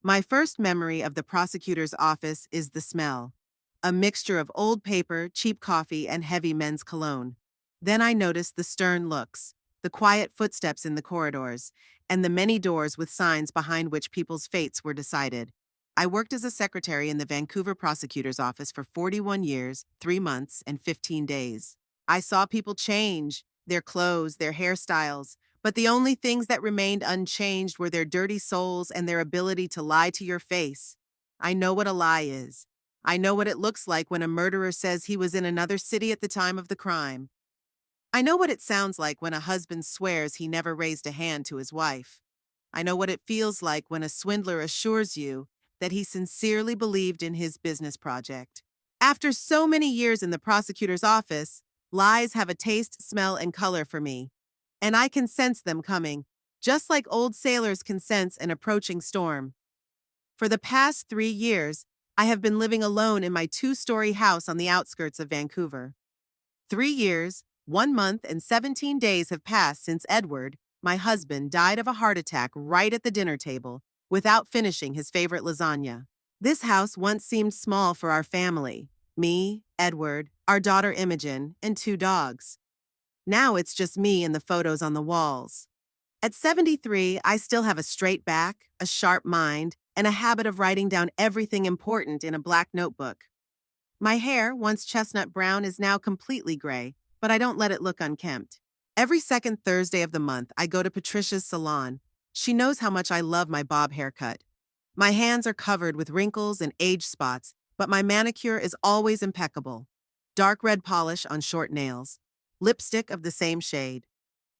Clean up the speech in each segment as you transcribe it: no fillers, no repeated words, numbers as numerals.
My first memory of the prosecutor's office is the smell. A mixture of old paper, cheap coffee, and heavy men's cologne. Then I noticed the stern looks, the quiet footsteps in the corridors, and the many doors with signs behind which people's fates were decided. I worked as a secretary in the Vancouver prosecutor's office for 41 years, 3 months, and 15 days. I saw people change, their clothes, their hairstyles, but the only things that remained unchanged were their dirty souls and their ability to lie to your face. I know what a lie is. I know what it looks like when a murderer says he was in another city at the time of the crime. I know what it sounds like when a husband swears he never raised a hand to his wife. I know what it feels like when a swindler assures you that he sincerely believed in his business project. After so many years in the prosecutor's office, lies have a taste, smell, and color for me. And I can sense them coming, just like old sailors can sense an approaching storm. For the past 3 years, I have been living alone in my 2-story house on the outskirts of Vancouver. 3 years, 1 month, and 17 days have passed since Edward, my husband, died of a heart attack right at the dinner table, without finishing his favorite lasagna. This house once seemed small for our family: me, Edward, our daughter Imogen, and 2 dogs. Now it's just me and the photos on the walls. At 73, I still have a straight back, a sharp mind, and a habit of writing down everything important in a black notebook. My hair, once chestnut brown, is now completely gray, but I don't let it look unkempt. Every second Thursday of the month, I go to Patricia's salon. She knows how much I love my bob haircut. My hands are covered with wrinkles and age spots, but my manicure is always impeccable. Dark red polish on short nails. Lipstick of the same shade.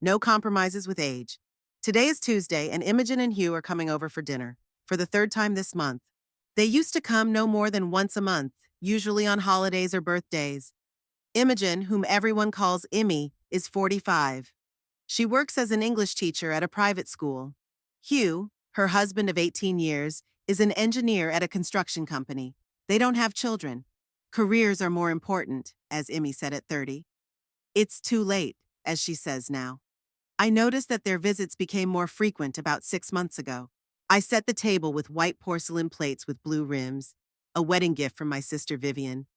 No compromises with age. Today is Tuesday, and Imogen and Hugh are coming over for dinner, for the third time this month. They used to come no more than once a month, usually on holidays or birthdays. Imogen, whom everyone calls Immy, is 45. She works as an English teacher at a private school. Hugh, her husband of 18 years, is an engineer at a construction company. They don't have children. Careers are more important, as Immy said at 30. It's too late, as she says now. I noticed that their visits became more frequent about 6 months ago. I set the table with white porcelain plates with blue rims, a wedding gift from my sister Vivian.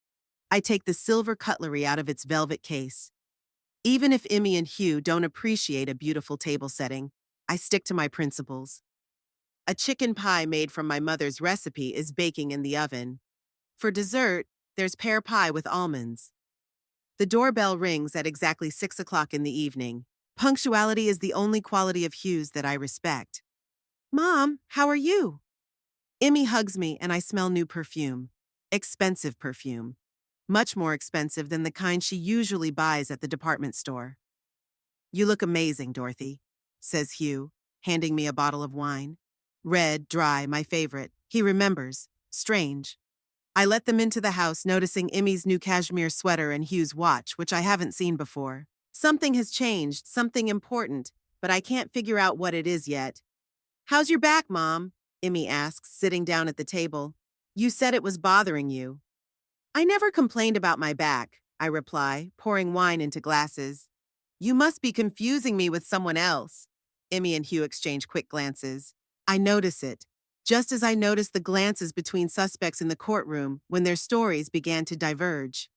I take the silver cutlery out of its velvet case. Even if Immy and Hugh don't appreciate a beautiful table setting, I stick to my principles. A chicken pie made from my mother's recipe is baking in the oven. For dessert, there's pear pie with almonds. The doorbell rings at exactly 6 o'clock in the evening. Punctuality is the only quality of Hugh's that I respect. "Mom, how are you?" Immy hugs me and I smell new perfume. Expensive perfume. Much more expensive than the kind she usually buys at the department store. "You look amazing, Dorothy," says Hugh, handing me a bottle of wine. Red, dry, my favorite. He remembers. Strange. I let them into the house, noticing Immy's new cashmere sweater and Hugh's watch, which I haven't seen before. Something has changed, something important, but I can't figure out what it is yet. "How's your back, Mom?" Immy asks, sitting down at the table. "You said it was bothering you." "I never complained about my back," I reply, pouring wine into glasses. "You must be confusing me with someone else." Immy and Hugh exchange quick glances. I notice it, just as I noticed the glances between suspects in the courtroom when their stories began to diverge.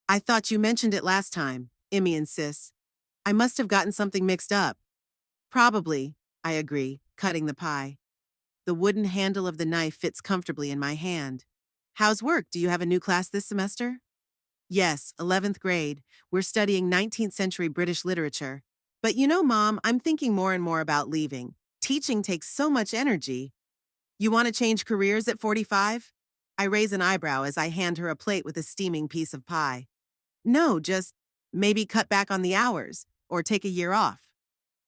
"I thought you mentioned it last time," Immy insists. "I must have gotten something mixed up." "Probably," I agree, cutting the pie. The wooden handle of the knife fits comfortably in my hand. "How's work? Do you have a new class this semester?" "Yes, 11th grade. We're studying 19th century British literature. But you know, Mom, I'm thinking more and more about leaving. Teaching takes so much energy." "You want to change careers at 45? I raise an eyebrow as I hand her a plate with a steaming piece of pie. "No, just maybe cut back on the hours, or take a year off."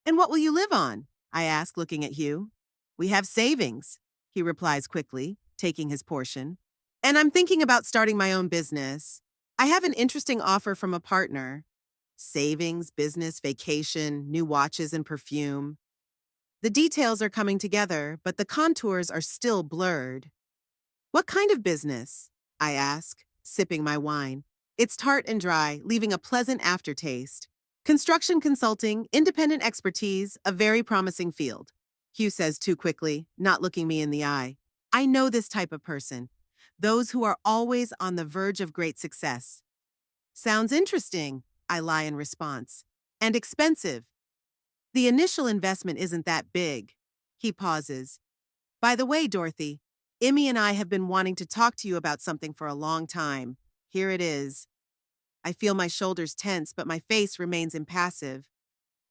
"And what will you live on?" I ask, looking at Hugh. "We have savings," he replies quickly, taking his portion. "And I'm thinking about starting my own business. I have an interesting offer from a partner. Savings, business, vacation, new watches and perfume. The details are coming together, but the contours are still blurred." "What kind of business?" I ask, sipping my wine. It's tart and dry, leaving a pleasant aftertaste. "Construction consulting, independent expertise, a very promising field," Hugh says too quickly, not looking me in the eye. I know this type of person. Those who are always on the verge of great success. Sounds interesting, I lie in response. And expensive. The initial investment isn't that big. He pauses. By the way, Dorothy, Emmy and I have been wanting to talk to you about something for a long time. Here it is. I feel my shoulders tense, but my face remains impassive.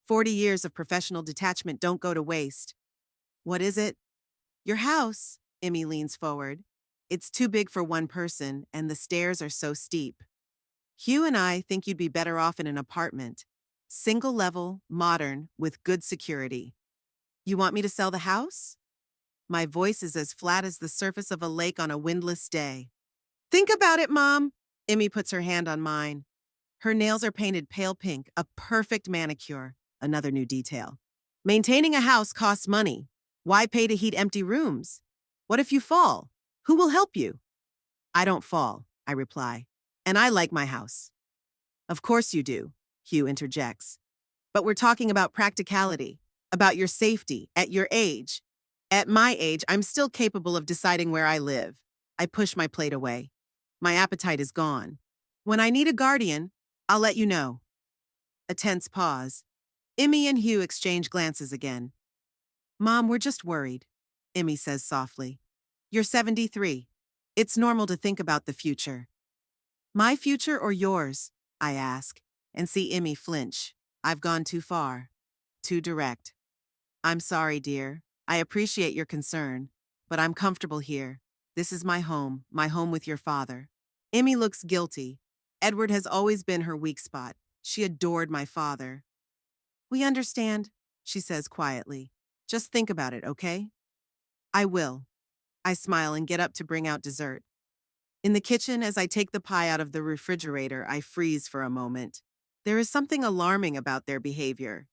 40 years of professional detachment don't go to waste. What is it? Your house, Emmy leans forward. It's too big for one person, and the stairs are so steep. Hugh and I think you'd be better off in an apartment. Single level, modern, with good security. You want me to sell the house? My voice is as flat as the surface of a lake on a windless day. Think about it, Mom. Emmy puts her hand on mine. Her nails are painted pale pink, a perfect manicure. Another new detail. Maintaining a house costs money. Why pay to heat empty rooms? What if you fall? Who will help you? I don't fall, I reply. And I like my house. Of course you do, Hugh interjects. But we're talking about practicality, about your safety, at your age. At my age, I'm still capable of deciding where I live. I push my plate away. My appetite is gone. When I need a guardian, I'll let you know. A tense pause. Emmy and Hugh exchange glances again. Mom, we're just worried, Emmy says softly. You're 73. It's normal to think about the future. My future or yours? I ask, and see Emmy flinch. I've gone too far. Too direct. I'm sorry, dear. I appreciate your concern, but I'm comfortable here. This is my home with your father. Emmy looks guilty. Edward has always been her weak spot. She adored my father. We understand, she says quietly. Just think about it, okay? I will. I smile and get up to bring out dessert. In the kitchen, as I take the pie out of the refrigerator, I freeze for a moment. There is something alarming about their behavior.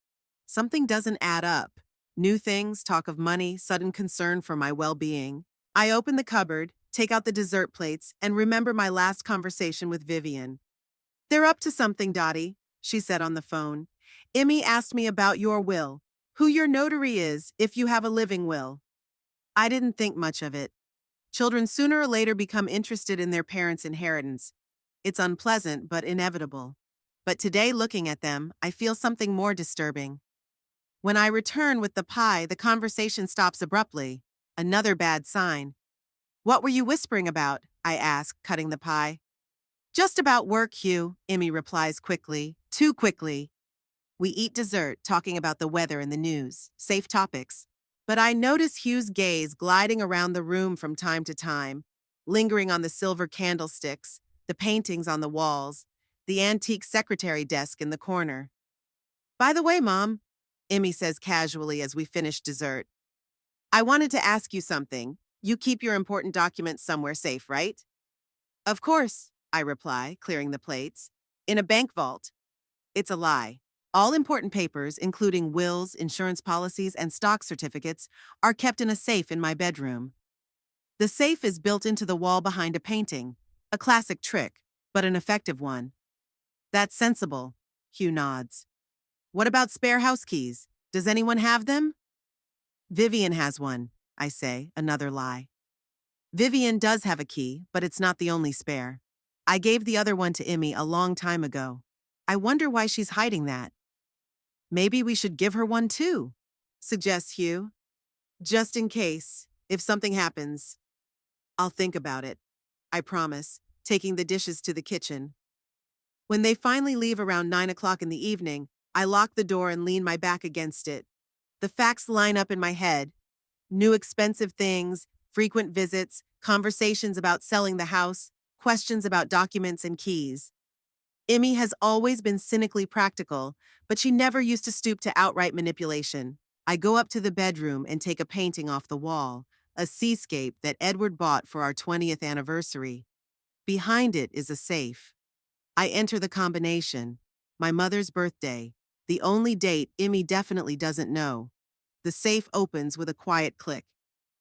Something doesn't add up. New things, talk of money, sudden concern for my well-being. I open the cupboard, take out the dessert plates, and remember my last conversation with Vivian. They're up to something, Dottie, she said on the phone. Emmy asked me about your will, who your notary is if you have a living will. I didn't think much of it. Children sooner or later become interested in their parents' inheritance. It's unpleasant, but inevitable. But today, looking at them, I feel something more disturbing. When I return with the pie, the conversation stops abruptly. Another bad sign. What were you whispering about? I ask, cutting the pie. Just about work, Hugh, Emmy replies quickly. Too quickly. We eat dessert, talking about the weather and the news. Safe topics. But I notice Hugh's gaze gliding around the room from time to time, lingering on the silver candlesticks, the paintings on the walls, the antique secretary desk in the corner. By the way, Mom, Emmy says casually as we finish dessert, I wanted to ask you something. You keep your important documents somewhere safe, right? Of course, I reply, clearing the plates. In a bank vault. It's a lie. All important papers, including wills, insurance policies, and stock certificates, are kept in a safe in my bedroom. The safe is built into the wall behind a painting. A classic trick, but an effective one. That's sensible, Hugh nods. What about spare house keys? Does anyone have them? Vivian has one, I say, another lie. Vivian does have a key, but it's not the only spare. I gave the other one to Emmy a long time ago. I wonder why she's hiding that. Maybe we should give her one too, suggests Hugh. Just in case, if something happens. I'll think about it, I promise, taking the dishes to the kitchen. When they finally leave around 9 o'clock in the evening, I lock the door and lean my back against it. The facts line up in my head. New expensive things, frequent visits, conversations about selling the house, questions about documents and keys. Emmy has always been cynically practical, but she never used to stoop to outright manipulation. I go up to the bedroom and take a painting off the wall, a seascape that Edward bought for our 20th anniversary. Behind it is a safe. I enter the combination. My mother's birthday, the only date Emmy definitely doesn't know. The safe opens with a quiet click.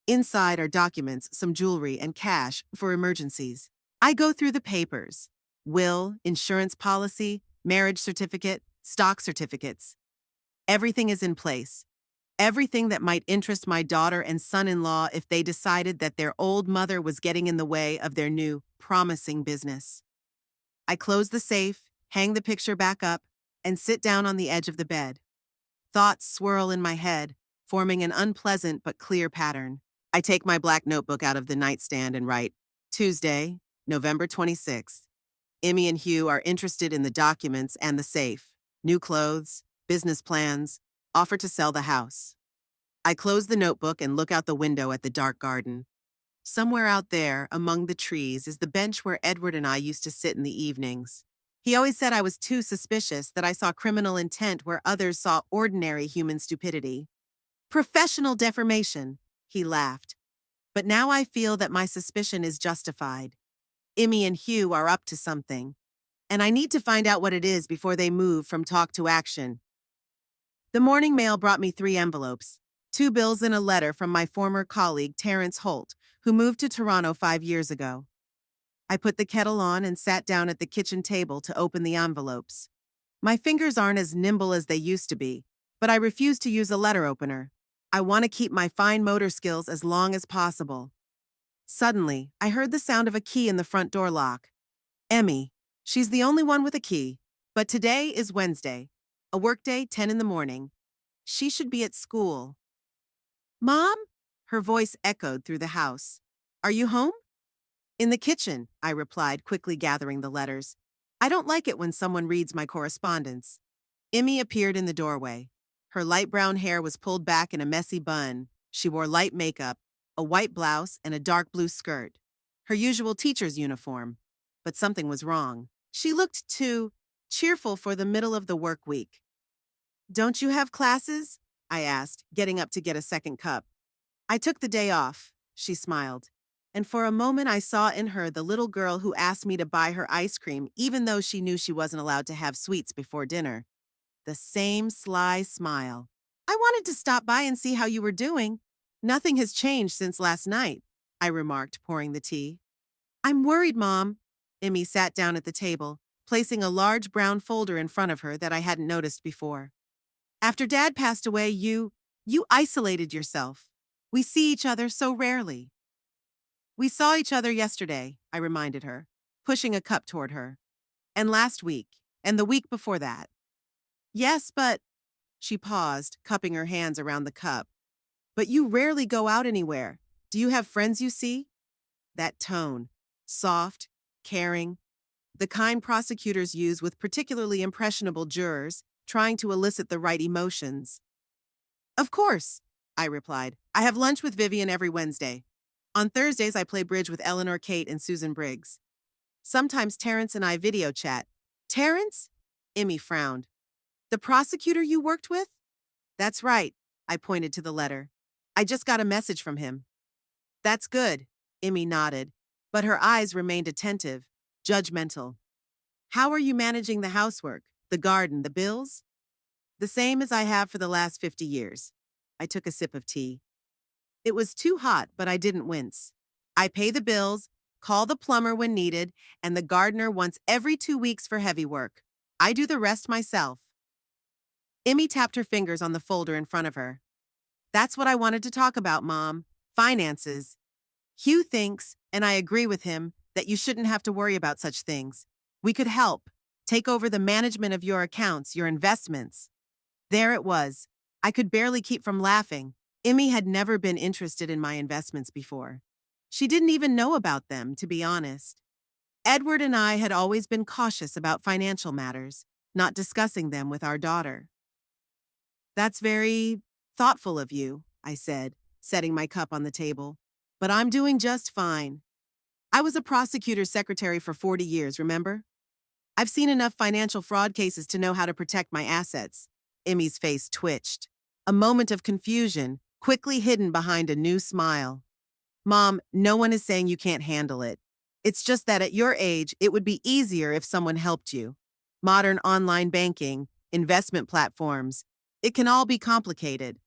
Inside are documents, some jewelry, and cash for emergencies. I go through the papers. Will, insurance policy, marriage certificate, stock certificates. Everything is in place. Everything that might interest my daughter and son-in-law if they decided that their old mother was getting in the way of their new, promising business. I close the safe, hang the picture back up, and sit down on the edge of the bed. Thoughts swirl in my head, forming an unpleasant but clear pattern. I take my black notebook out of the nightstand and write, Tuesday, November 26th. Emmy and Hugh are interested in the documents and the safe. New clothes, business plans, offer to sell the house. I close the notebook and look out the window at the dark garden. Somewhere out there, among the trees, is the bench where Edward and I used to sit in the evenings. He always said I was too suspicious, that I saw criminal intent where others saw ordinary human stupidity. Professional deformation, he laughed. But now I feel that my suspicion is justified. Emmy and Hugh are up to something, and I need to find out what it is before they move from talk to action. The morning mail brought me 3 envelopes, 2 bills and a letter from my former colleague Terrence Holt, who moved to Toronto 5 years ago. I put the kettle on and sat down at the kitchen table to open the envelopes. My fingers aren't as nimble as they used to be, but I refuse to use a letter opener. I want to keep my fine motor skills as long as possible. Suddenly, I heard the sound of a key in the front door lock. Emmy. She's the only one with a key. But today is Wednesday. A workday, 10 in the morning. She should be at school. Mom? Her voice echoed through the house. Are you home? In the kitchen, I replied, quickly gathering the letters. I don't like it when someone reads my correspondence. Emmy appeared in the doorway. Her light brown hair was pulled back in a messy bun. She wore light makeup, a white blouse, and a dark blue skirt. Her usual teacher's uniform. But something was wrong. She looked too cheerful for the middle of the work week. Don't you have classes? I asked, getting up to get a second cup. I took the day off, she smiled. And for a moment I saw in her the little girl who asked me to buy her ice cream even though she knew she wasn't allowed to have sweets before dinner. The same sly smile. I wanted to stop by and see how you were doing. Nothing has changed since last night, I remarked, pouring the tea. I'm worried, Mom. Emmy sat down at the table, placing a large brown folder in front of her that I hadn't noticed before. After Dad passed away, you isolated yourself. We see each other so rarely. We saw each other yesterday, I reminded her, pushing a cup toward her. And last week, and the week before that. Yes, but... She paused, cupping her hands around the cup. But you rarely go out anywhere. Do you have friends you see? That tone, soft, caring, the kind prosecutors use with particularly impressionable jurors, trying to elicit the right emotions. Of course, I replied. I have lunch with Vivian every Wednesday. On Thursdays, I play bridge with Eleanor Kate and Susan Briggs. Sometimes Terrence and I video chat. Terrence? Emmy frowned. The prosecutor you worked with? That's right, I pointed to the letter. I just got a message from him. That's good, Emmy nodded, but her eyes remained attentive, judgmental. How are you managing the housework, the garden, the bills? The same as I have for the last 50 years. I took a sip of tea. It was too hot, but I didn't wince. I pay the bills, call the plumber when needed, and the gardener once every 2 weeks for heavy work. I do the rest myself. Emmy tapped her fingers on the folder in front of her. That's what I wanted to talk about, Mom. Finances. Hugh thinks, and I agree with him, that you shouldn't have to worry about such things. We could help. Take over the management of your accounts, your investments. There it was. I could barely keep from laughing. Emmy had never been interested in my investments before. She didn't even know about them, to be honest. Edward and I had always been cautious about financial matters, not discussing them with our daughter. That's very thoughtful of you, I said, setting my cup on the table. But I'm doing just fine. I was a prosecutor's secretary for 40 years, remember? I've seen enough financial fraud cases to know how to protect my assets. Emmy's face twitched. A moment of confusion, quickly hidden behind a new smile. Mom, no one is saying you can't handle it. It's just that at your age, it would be easier if someone helped you. Modern online banking, investment platforms, it can all be complicated.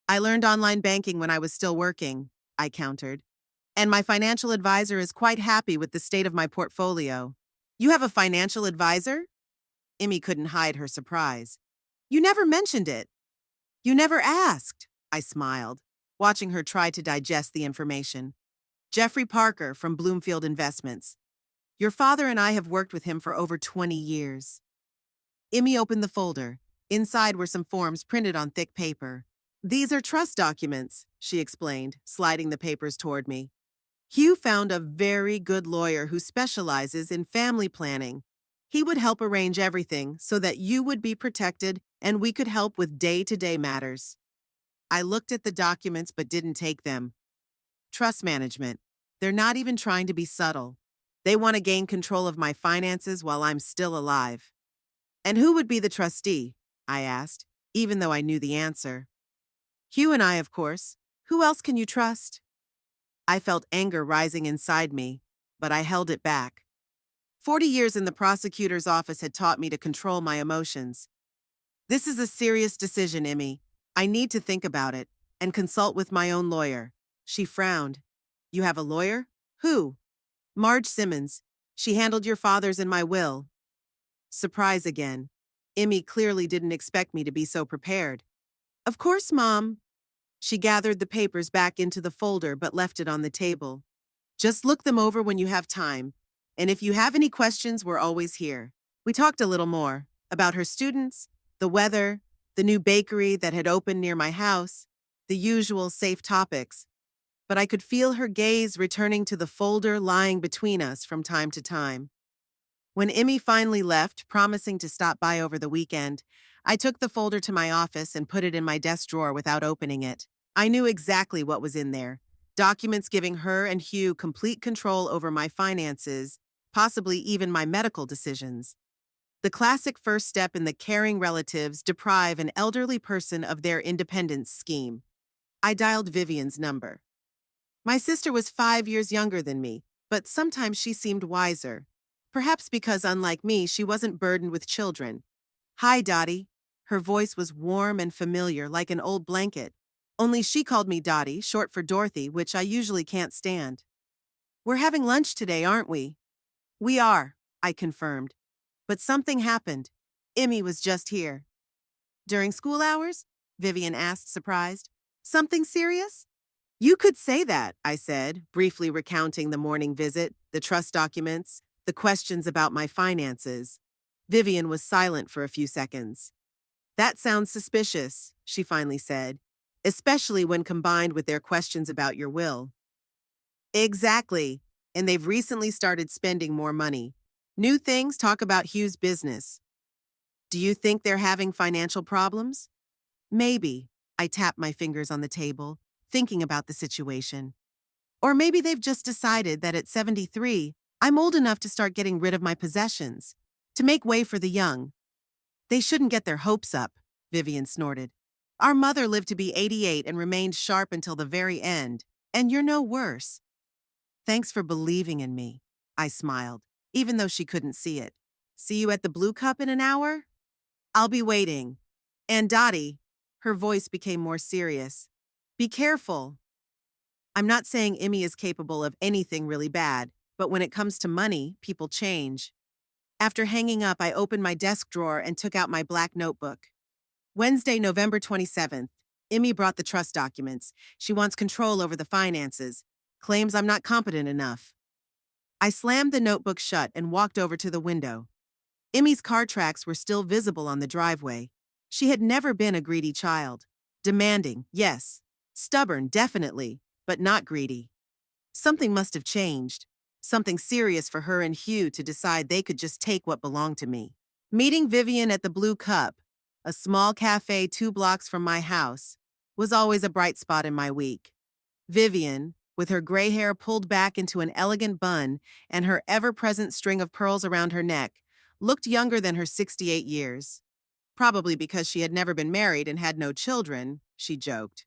I learned online banking when I was still working, I countered. And my financial advisor is quite happy with the state of my portfolio. You have a financial advisor? Emmy couldn't hide her surprise. You never mentioned it. You never asked, I smiled, watching her try to digest the information. Jeffrey Parker from Bloomfield Investments. Your father and I have worked with him for over 20 years. Emmy opened the folder. Inside were some forms printed on thick paper. These are trust documents, she explained, sliding the papers toward me. Hugh found a very good lawyer who specializes in family planning. He would help arrange everything so that you would be protected and we could help with day-to-day matters. I looked at the documents but didn't take them. Trust management. They're not even trying to be subtle. They want to gain control of my finances while I'm still alive. And who would be the trustee? I asked, even though I knew the answer. Hugh and I, of course. Who else can you trust? I felt anger rising inside me, but I held it back. 40 years in the prosecutor's office had taught me to control my emotions. This is a serious decision, Emmy. I need to think about it and consult with my own lawyer. She frowned. You have a lawyer? Who? Marge Simmons. She handled your father's and my will. Surprise again. Emmy clearly didn't expect me to be so prepared. Of course, Mom. She gathered the papers back into the folder but left it on the table. Just look them over when you have time. And if you have any questions, we're always here. We talked a little more about her students, the weather, the new bakery that had opened near my house, the usual safe topics. But I could feel her gaze returning to the folder lying between us from time to time. When Emmy finally left, promising to stop by over the weekend, I took the folder to my office and put it in my desk drawer without opening it. I knew exactly what was in there. Documents giving her and Hugh complete control over my finances, possibly even my medical decisions. The classic first step in the caring relatives deprive an elderly person of their independence scheme. I dialed Vivian's number. My sister was 5 years younger than me, but sometimes she seemed wiser. Perhaps because, unlike me, she wasn't burdened with children. Hi, Dottie. Her voice was warm and familiar, like an old blanket. Only she called me Dottie, short for Dorothy, which I usually can't stand. We're having lunch today, aren't we? We are, I confirmed. But something happened. Emmy was just here. During school hours? Vivian asked, surprised. Something serious? You could say that, I said, briefly recounting the morning visit, the trust documents, the questions about my finances. Vivian was silent for a few seconds. That sounds suspicious, she finally said, especially when combined with their questions about your will. Exactly, and they've recently started spending more money. New things talk about Hugh's business. Do you think they're having financial problems? Maybe, I tapped my fingers on the table, thinking about the situation. Or maybe they've just decided that at 73, I'm old enough to start getting rid of my possessions, to make way for the young. They shouldn't get their hopes up, Vivian snorted. Our mother lived to be 88 and remained sharp until the very end, and you're no worse. Thanks for believing in me, I smiled, even though she couldn't see it. See you at the Blue Cup in an hour? I'll be waiting. And Dottie, her voice became more serious. Be careful. I'm not saying Emmy is capable of anything really bad, but when it comes to money, people change. After hanging up, I opened my desk drawer and took out my black notebook. Wednesday, November 27th. Emmy brought the trust documents. She wants control over the finances. Claims I'm not competent enough. I slammed the notebook shut and walked over to the window. Emmy's car tracks were still visible on the driveway. She had never been a greedy child. Demanding, yes. Stubborn, definitely, but not greedy. Something must have changed. Something serious for her and Hugh to decide they could just take what belonged to me. Meeting Vivian at the Blue Cup, a small cafe 2 blocks from my house, was always a bright spot in my week. Vivian, with her gray hair pulled back into an elegant bun and her ever-present string of pearls around her neck, looked younger than her 68 years. Probably because she had never been married and had no children, she joked.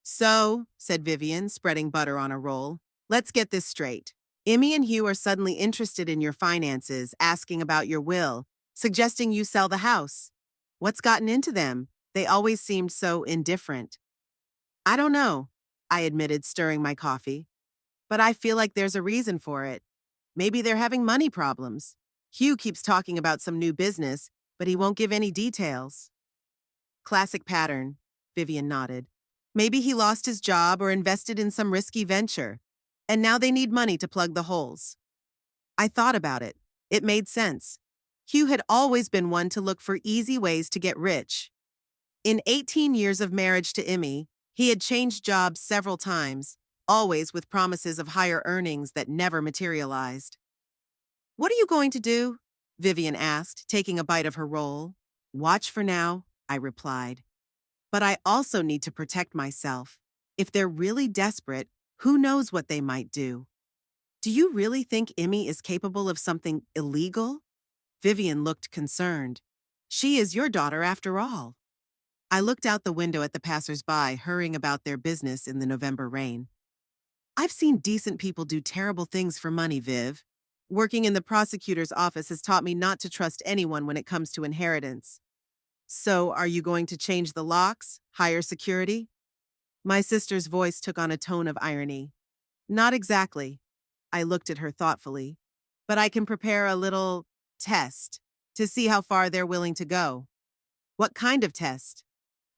So, said Vivian, spreading butter on a roll, let's get this straight. Emmy and Hugh are suddenly interested in your finances, asking about your will, suggesting you sell the house. What's gotten into them? They always seemed so indifferent. I don't know, I admitted, stirring my coffee. But I feel like there's a reason for it. Maybe they're having money problems. Hugh keeps talking about some new business, but he won't give any details. Classic pattern. Vivian nodded. Maybe he lost his job or invested in some risky venture, and now they need money to plug the holes. I thought about it. It made sense. Hugh had always been one to look for easy ways to get rich. In 18 years of marriage to Emmy, he had changed jobs several times, always with promises of higher earnings that never materialized. What are you going to do? Vivian asked, taking a bite of her roll. Watch for now, I replied. But I also need to protect myself. If they're really desperate, who knows what they might do? Do you really think Emmy is capable of something illegal? Vivian looked concerned. She is your daughter after all. I looked out the window at the passers-by hurrying about their business in the November rain. I've seen decent people do terrible things for money, Viv. Working in the prosecutor's office has taught me not to trust anyone when it comes to inheritance. So, are you going to change the locks? Hire security? My sister's voice took on a tone of irony. Not exactly. I looked at her thoughtfully. But I can prepare a little test to see how far they're willing to go. What kind of test?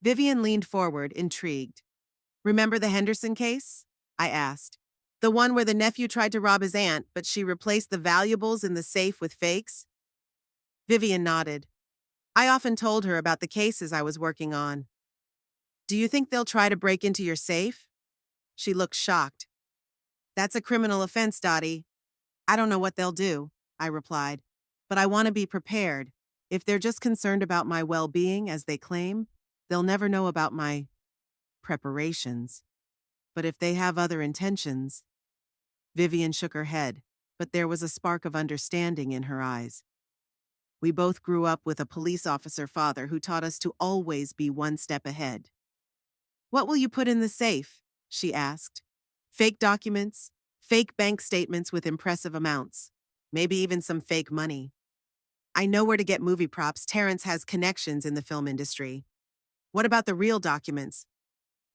Vivian leaned forward, intrigued. Remember the Henderson case? I asked. The one where the nephew tried to rob his aunt, but she replaced the valuables in the safe with fakes? Vivian nodded. I often told her about the cases I was working on. Do you think they'll try to break into your safe? She looked shocked. That's a criminal offense, Dottie. I don't know what they'll do, I replied. But I want to be prepared. If they're just concerned about my well-being, as they claim, they'll never know about my preparations. But if they have other intentions... Vivian shook her head, but there was a spark of understanding in her eyes. We both grew up with a police officer father who taught us to always be one step ahead. What will you put in the safe? She asked. Fake documents, fake bank statements with impressive amounts, maybe even some fake money. I know where to get movie props. Terrence has connections in the film industry. What about the real documents?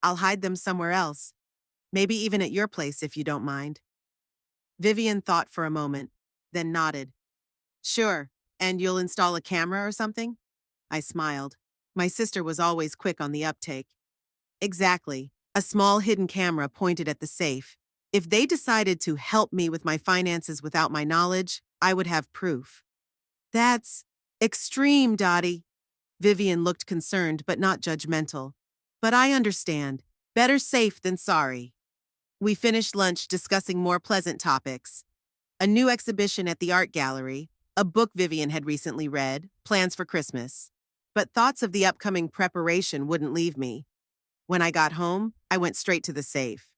I'll hide them somewhere else. Maybe even at your place if you don't mind. Vivian thought for a moment, then nodded. Sure, and you'll install a camera or something? I smiled. My sister was always quick on the uptake. Exactly. A small hidden camera pointed at the safe. If they decided to help me with my finances without my knowledge, I would have proof. That's extreme, Dottie. Vivian looked concerned but not judgmental. But I understand. Better safe than sorry. We finished lunch discussing more pleasant topics. A new exhibition at the art gallery, a book Vivian had recently read, plans for Christmas. But thoughts of the upcoming preparation wouldn't leave me. When I got home, I went straight to the safe.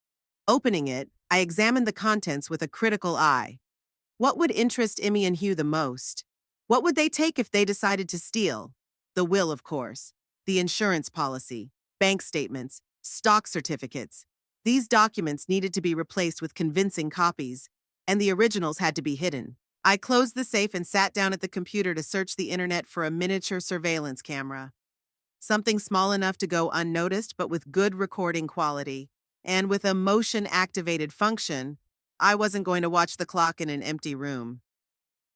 Opening it, I examined the contents with a critical eye. What would interest Emmy and Hugh the most? What would they take if they decided to steal? The will, of course. The insurance policy, bank statements, stock certificates. These documents needed to be replaced with convincing copies, and the originals had to be hidden. I closed the safe and sat down at the computer to search the internet for a miniature surveillance camera. Something small enough to go unnoticed but with good recording quality. And with a motion-activated function, I wasn't going to watch the clock in an empty room.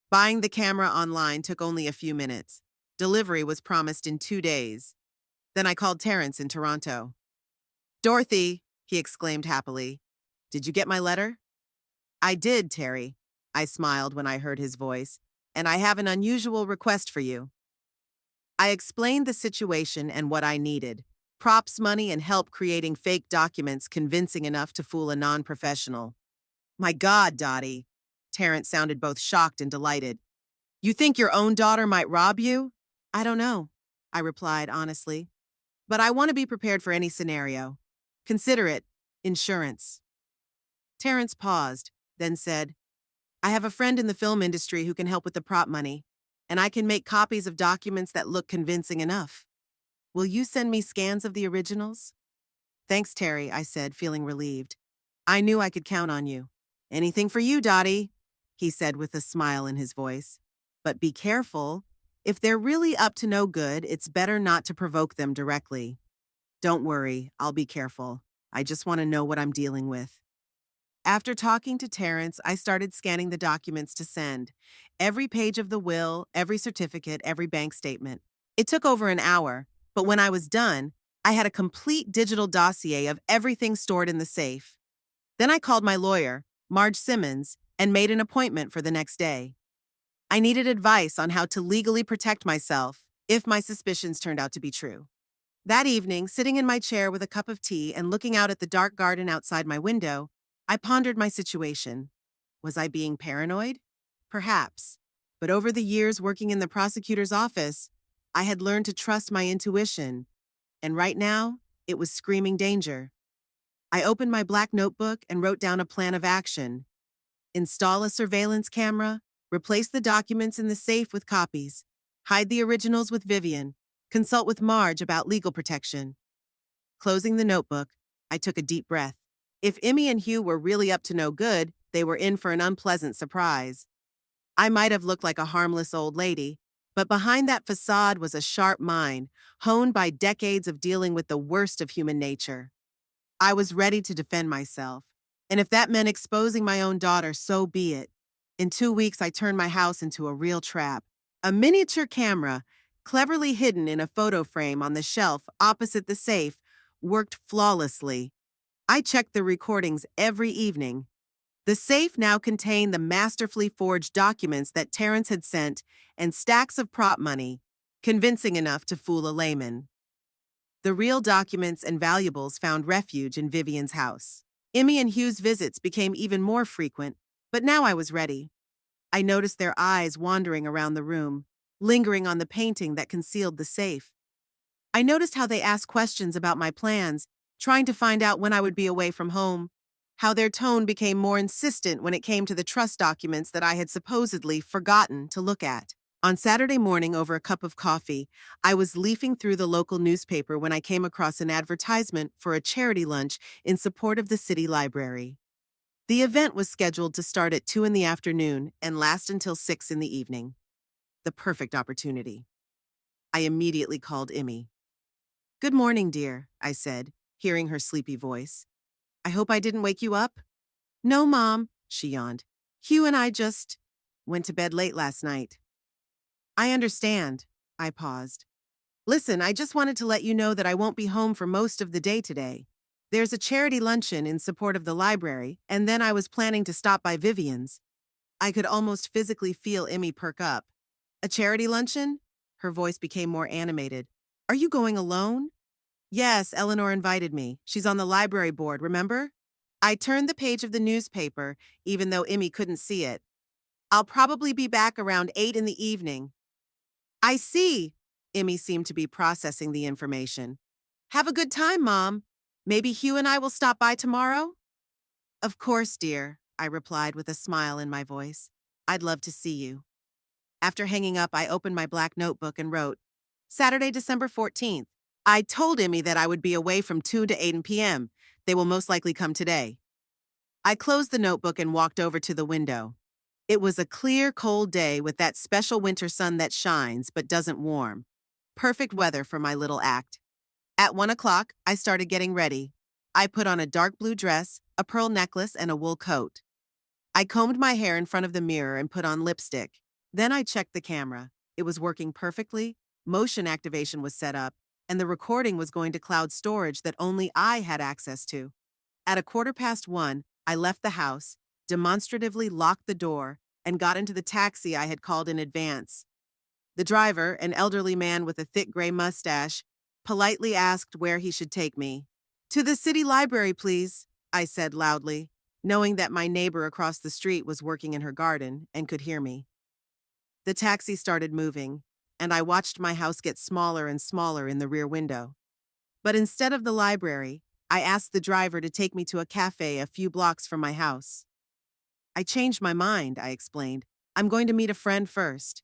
Buying the camera online took only a few minutes. Delivery was promised in 2 days. Then I called Terrence in Toronto. Dorothy, he exclaimed happily. Did you get my letter? I did, Terry. I smiled when I heard his voice. And I have an unusual request for you. I explained the situation and what I needed. Props money and help creating fake documents convincing enough to fool a non-professional. My God, Dottie. Terrence sounded both shocked and delighted. You think your own daughter might rob you? I don't know, I replied honestly. But I want to be prepared for any scenario. Consider it insurance. Terrence paused, then said, I have a friend in the film industry who can help with the prop money, and I can make copies of documents that look convincing enough. Will you send me scans of the originals? Thanks, Terry, I said, feeling relieved. I knew I could count on you. Anything for you, Dottie, he said with a smile in his voice. But be careful. If they're really up to no good, it's better not to provoke them directly. Don't worry, I'll be careful. I just want to know what I'm dealing with. After talking to Terrence, I started scanning the documents to send. Every page of the will, every certificate, every bank statement. It took over an hour, but when I was done, I had a complete digital dossier of everything stored in the safe. Then I called my lawyer, Marge Simmons, and made an appointment for the next day. I needed advice on how to legally protect myself if my suspicions turned out to be true. That evening, sitting in my chair with a cup of tea and looking out at the dark garden outside my window, I pondered my situation. Was I being paranoid? Perhaps. But over the years working in the prosecutor's office, I had learned to trust my intuition. And right now, it was screaming danger. I opened my black notebook and wrote down a plan of action. Install a surveillance camera, replace the documents in the safe with copies, hide the originals with Vivian, consult with Marge about legal protection. Closing the notebook, I took a deep breath. If Emmy and Hugh were really up to no good, they were in for an unpleasant surprise. I might have looked like a harmless old lady, but behind that facade was a sharp mind, honed by decades of dealing with the worst of human nature. I was ready to defend myself, and if that meant exposing my own daughter, so be it. In 2 weeks, I turned my house into a real trap. A miniature camera, cleverly hidden in a photo frame on the shelf opposite the safe, worked flawlessly. I checked the recordings every evening. The safe now contained the masterfully forged documents that Terrence had sent and stacks of prop money, convincing enough to fool a layman. The real documents and valuables found refuge in Vivian's house. Emmy and Hugh's visits became even more frequent, but now I was ready. I noticed their eyes wandering around the room, lingering on the painting that concealed the safe. I noticed how they asked questions about my plans, trying to find out when I would be away from home, how their tone became more insistent when it came to the trust documents that I had supposedly forgotten to look at. On Saturday morning, over a cup of coffee, I was leafing through the local newspaper when I came across an advertisement for a charity lunch in support of the city library. The event was scheduled to start at 2 in the afternoon and last until 6 in the evening. The perfect opportunity. I immediately called Emmy. "Good morning, dear," I said, hearing her sleepy voice. "I hope I didn't wake you up?" "No, Mom," she yawned. "Hugh and I just went to bed late last night." "I understand." I paused. "Listen, I just wanted to let you know that I won't be home for most of the day today. There's a charity luncheon in support of the library, and then I was planning to stop by Vivian's." I could almost physically feel Emmy perk up. "A charity luncheon?" Her voice became more animated. "Are you going alone?" "Yes, Eleanor invited me. She's on the library board, remember?" I turned the page of the newspaper, even though Emmy couldn't see it. "I'll probably be back around 8 in the evening." "I see." Emmy seemed to be processing the information. "Have a good time, Mom. Maybe Hugh and I will stop by tomorrow?" "Of course, dear," I replied with a smile in my voice. "I'd love to see you." After hanging up, I opened my black notebook and wrote, "Saturday, December 14th. I told Emmy that I would be away from 2 to 8 p.m. They will most likely come today." I closed the notebook and walked over to the window. It was a clear, cold day with that special winter sun that shines but doesn't warm. Perfect weather for my little act. At 1 o'clock, I started getting ready. I put on a dark blue dress, a pearl necklace, and a wool coat. I combed my hair in front of the mirror and put on lipstick. Then I checked the camera. It was working perfectly, motion activation was set up, and the recording was going to cloud storage that only I had access to. At 1:15, I left the house, demonstratively locked the door, and got into the taxi I had called in advance. The driver, an elderly man with a thick gray mustache, politely asked where he should take me. "To the city library, please," I said loudly, knowing that my neighbor across the street was working in her garden and could hear me. The taxi started moving, and I watched my house get smaller and smaller in the rear window. But instead of the library, I asked the driver to take me to a cafe a few blocks from my house. "I changed my mind," I explained. "I'm going to meet a friend first."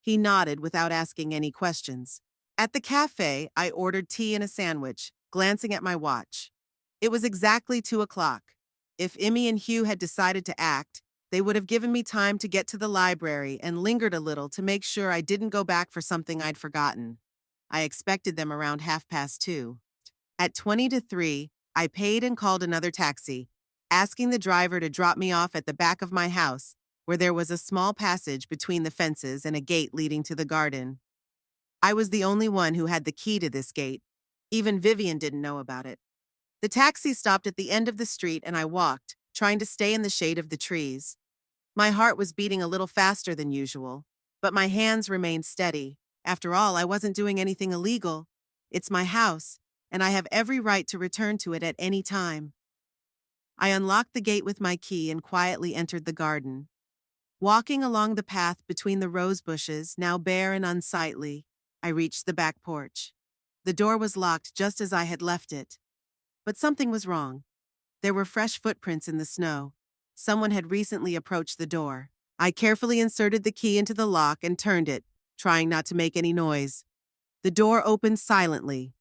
He nodded without asking any questions. At the cafe, I ordered tea and a sandwich, glancing at my watch. It was exactly 2 o'clock. If Emmy and Hugh had decided to act, they would have given me time to get to the library and lingered a little to make sure I didn't go back for something I'd forgotten. I expected them around 2:30. At 20 to 3, I paid and called another taxi, asking the driver to drop me off at the back of my house, where there was a small passage between the fences and a gate leading to the garden. I was the only one who had the key to this gate, Even Vivian didn't know about it. The taxi stopped at the end of the street and I walked, trying to stay in the shade of the trees. My heart was beating a little faster than usual, but my hands remained steady. After all, I wasn't doing anything illegal. It's my house, and I have every right to return to it at any time. I unlocked the gate with my key and quietly entered the garden. Walking along the path between the rose bushes, now bare and unsightly, I reached the back porch. The door was locked just as I had left it. But something was wrong. There were fresh footprints in the snow. Someone had recently approached the door. I carefully inserted the key into the lock and turned it, trying not to make any noise. The door opened silently.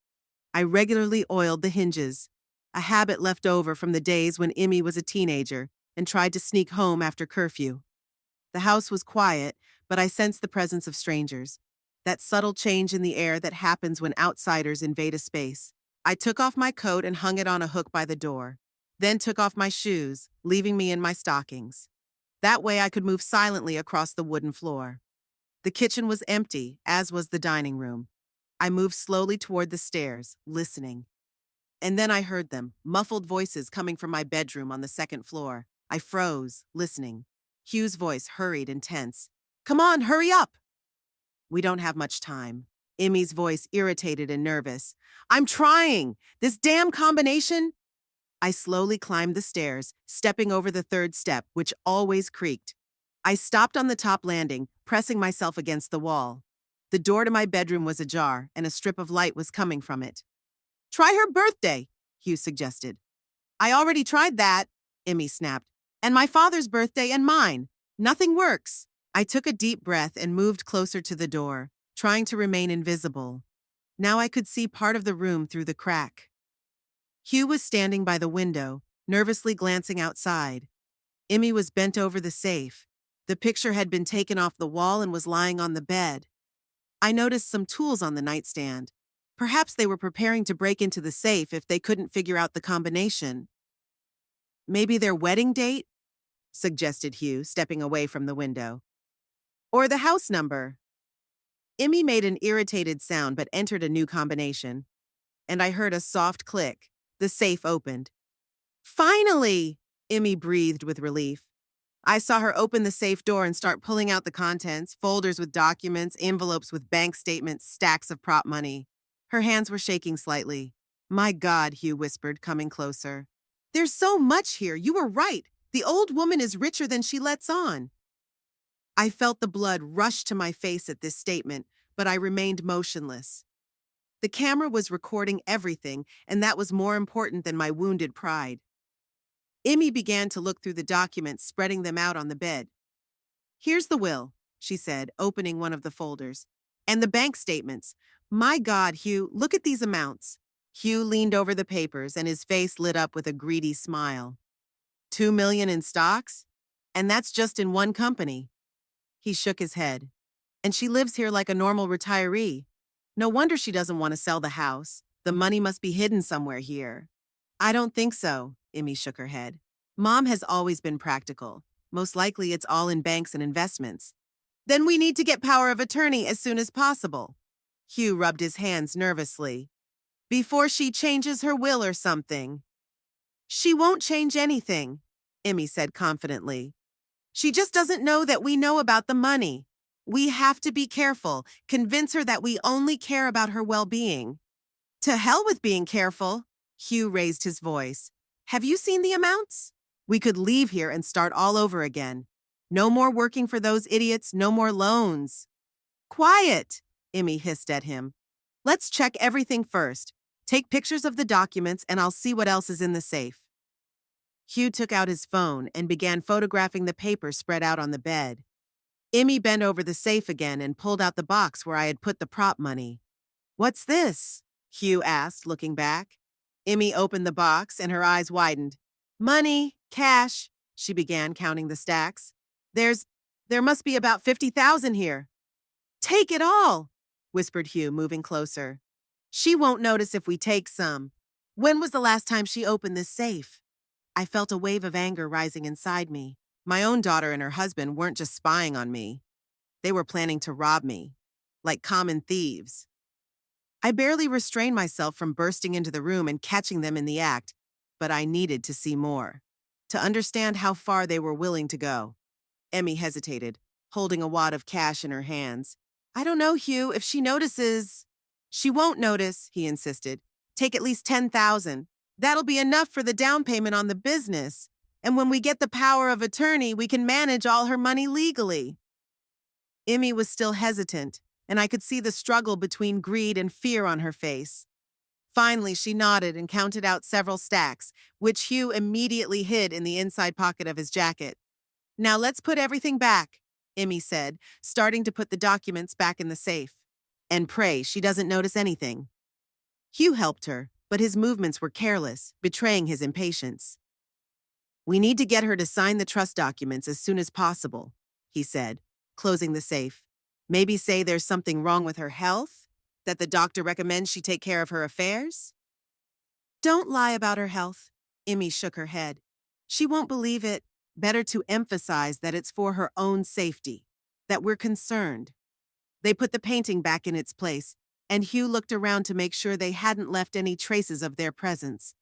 I regularly oiled the hinges, a habit left over from the days when Emmy was a teenager and tried to sneak home after curfew. The house was quiet, but I sensed the presence of strangers. That subtle change in the air that happens when outsiders invade a space. I took off my coat and hung it on a hook by the door, then took off my shoes, leaving me in my stockings. That way I could move silently across the wooden floor. The kitchen was empty, as was the dining room. I moved slowly toward the stairs, listening. And then I heard them, muffled voices coming from my bedroom on the second floor. I froze, listening. Hugh's voice hurried and tense. "Come on, hurry up!" "We don't have much time." Emmy's voice irritated and nervous. "I'm trying! This damn combination!" I slowly climbed the stairs, stepping over the third step, which always creaked. I stopped on the top landing, pressing myself against the wall. The door to my bedroom was ajar, and a strip of light was coming from it. "Try her birthday," Hugh suggested. "I already tried that," Emmy snapped. "And my father's birthday and mine. Nothing works." I took a deep breath and moved closer to the door, trying to remain invisible. Now I could see part of the room through the crack. Hugh was standing by the window, nervously glancing outside. Emmy was bent over the safe. The picture had been taken off the wall and was lying on the bed. I noticed some tools on the nightstand. Perhaps they were preparing to break into the safe if they couldn't figure out the combination. "Maybe their wedding date?" suggested Hugh, stepping away from the window. "Or the house number." Emmy made an irritated sound but entered a new combination. And I heard a soft click. The safe opened. "Finally!" Emmy breathed with relief. I saw her open the safe door and start pulling out the contents, folders with documents, envelopes with bank statements, stacks of prop money. Her hands were shaking slightly. "My God," Hugh whispered, coming closer. "There's so much here. You were right. The old woman is richer than she lets on." I felt the blood rush to my face at this statement, but I remained motionless. The camera was recording everything, and that was more important than my wounded pride. Emmy began to look through the documents, spreading them out on the bed. "Here's the will," she said, opening one of the folders. "And the bank statements. My God, Hugh, look at these amounts." Hugh leaned over the papers, and his face lit up with a greedy smile. $2 million in stocks? And that's just in one company." He shook his head. "And she lives here like a normal retiree. No wonder she doesn't want to sell the house. The money must be hidden somewhere here." "I don't think so," Emmy shook her head. "Mom has always been practical. Most likely it's all in banks and investments." "Then we need to get power of attorney as soon as possible." Hugh rubbed his hands nervously. "Before she changes her will or something." "She won't change anything," Emmy said confidently. "She just doesn't know that we know about the money. We have to be careful, convince her that we only care about her well-being." "To hell with being careful," Hugh raised his voice. "Have you seen the amounts? We could leave here and start all over again. No more working for those idiots, no more loans." "Quiet," Emmy hissed at him. "Let's check everything first. Take pictures of the documents and I'll see what else is in the safe." Hugh took out his phone and began photographing the papers spread out on the bed. Emmy bent over the safe again and pulled out the box where I had put the prop money. "What's this?" Hugh asked, looking back. Emmy opened the box and her eyes widened. "Money, cash," she began, counting the stacks. There must be about 50,000 here." "Take it all," whispered Hugh, moving closer. "She won't notice if we take some. When was the last time she opened this safe?" I felt a wave of anger rising inside me. My own daughter and her husband weren't just spying on me. They were planning to rob me, like common thieves. I barely restrained myself from bursting into the room and catching them in the act, but I needed to see more, to understand how far they were willing to go. Emmy hesitated, holding a wad of cash in her hands. I don't know, Hugh, if she notices. She won't notice, he insisted. Take at least 10,000. That'll be enough for the down payment on the business. And when we get the power of attorney, we can manage all her money legally. Emmy was still hesitant, and I could see the struggle between greed and fear on her face. Finally, she nodded and counted out several stacks, which Hugh immediately hid in the inside pocket of his jacket. Now let's put everything back, Emmy said, starting to put the documents back in the safe. And pray she doesn't notice anything. Hugh helped her, but his movements were careless, betraying his impatience. We need to get her to sign the trust documents as soon as possible, he said, closing the safe. Maybe say there's something wrong with her health? That the doctor recommends she take care of her affairs? Don't lie about her health, Emmy shook her head. She won't believe it. Better to emphasize that it's for her own safety, that we're concerned. They put the painting back in its place, and Hugh looked around to make sure they hadn't left any traces of their presence.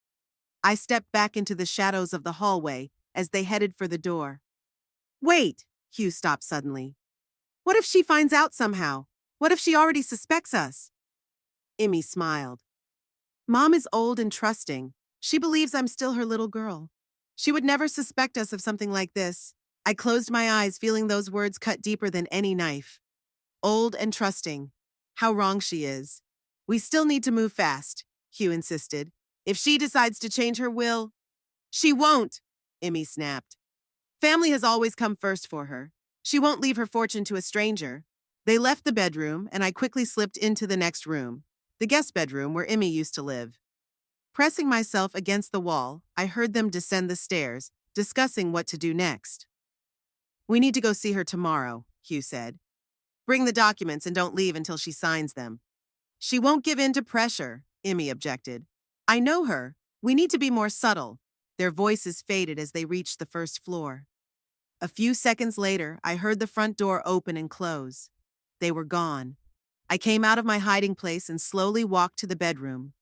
I stepped back into the shadows of the hallway as they headed for the door. Wait, Hugh stopped suddenly. What if she finds out somehow? What if she already suspects us? Emmy smiled. Mom is old and trusting. She believes I'm still her little girl. She would never suspect us of something like this. I closed my eyes, feeling those words cut deeper than any knife. Old and trusting. How wrong she is. We still need to move fast, Hugh insisted. If she decides to change her will, she won't, Emmy snapped. Family has always come first for her. She won't leave her fortune to a stranger. They left the bedroom, and I quickly slipped into the next room, the guest bedroom where Emmy used to live. Pressing myself against the wall, I heard them descend the stairs, discussing what to do next. We need to go see her tomorrow, Hugh said. Bring the documents and don't leave until she signs them. She won't give in to pressure, Emmy objected. I know her. We need to be more subtle. Their voices faded as they reached the first floor. A few seconds later, I heard the front door open and close. They were gone. I came out of my hiding place and slowly walked to the bedroom.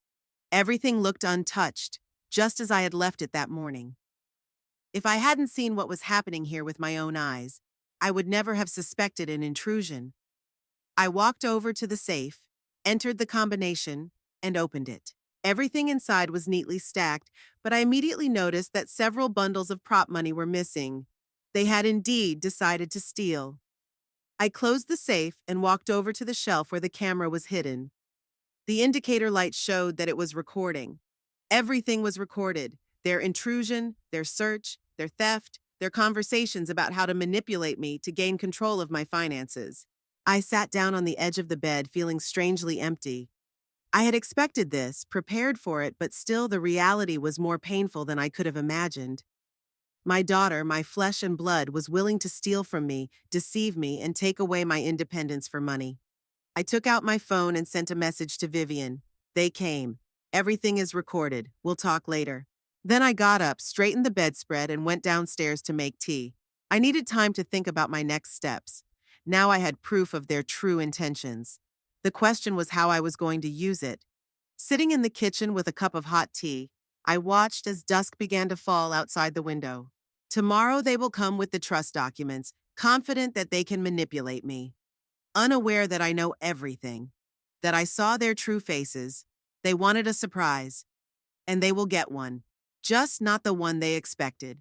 Everything looked untouched, just as I had left it that morning. If I hadn't seen what was happening here with my own eyes, I would never have suspected an intrusion. I walked over to the safe, entered the combination, and opened it. Everything inside was neatly stacked, but I immediately noticed that several bundles of prop money were missing. They had indeed decided to steal. I closed the safe and walked over to the shelf where the camera was hidden. The indicator light showed that it was recording. Everything was recorded. Their intrusion, their search, their theft, their conversations about how to manipulate me to gain control of my finances. I sat down on the edge of the bed, feeling strangely empty. I had expected this, prepared for it, but still the reality was more painful than I could have imagined. My daughter, my flesh and blood, was willing to steal from me, deceive me, and take away my independence for money. I took out my phone and sent a message to Vivian. They came. Everything is recorded. We'll talk later. Then I got up, straightened the bedspread, and went downstairs to make tea. I needed time to think about my next steps. Now I had proof of their true intentions. The question was how I was going to use it. Sitting in the kitchen with a cup of hot tea, I watched as dusk began to fall outside the window. Tomorrow they will come with the trust documents, confident that they can manipulate me. Unaware that I know everything, that I saw their true faces. They wanted a surprise, and they will get one, just not the one they expected.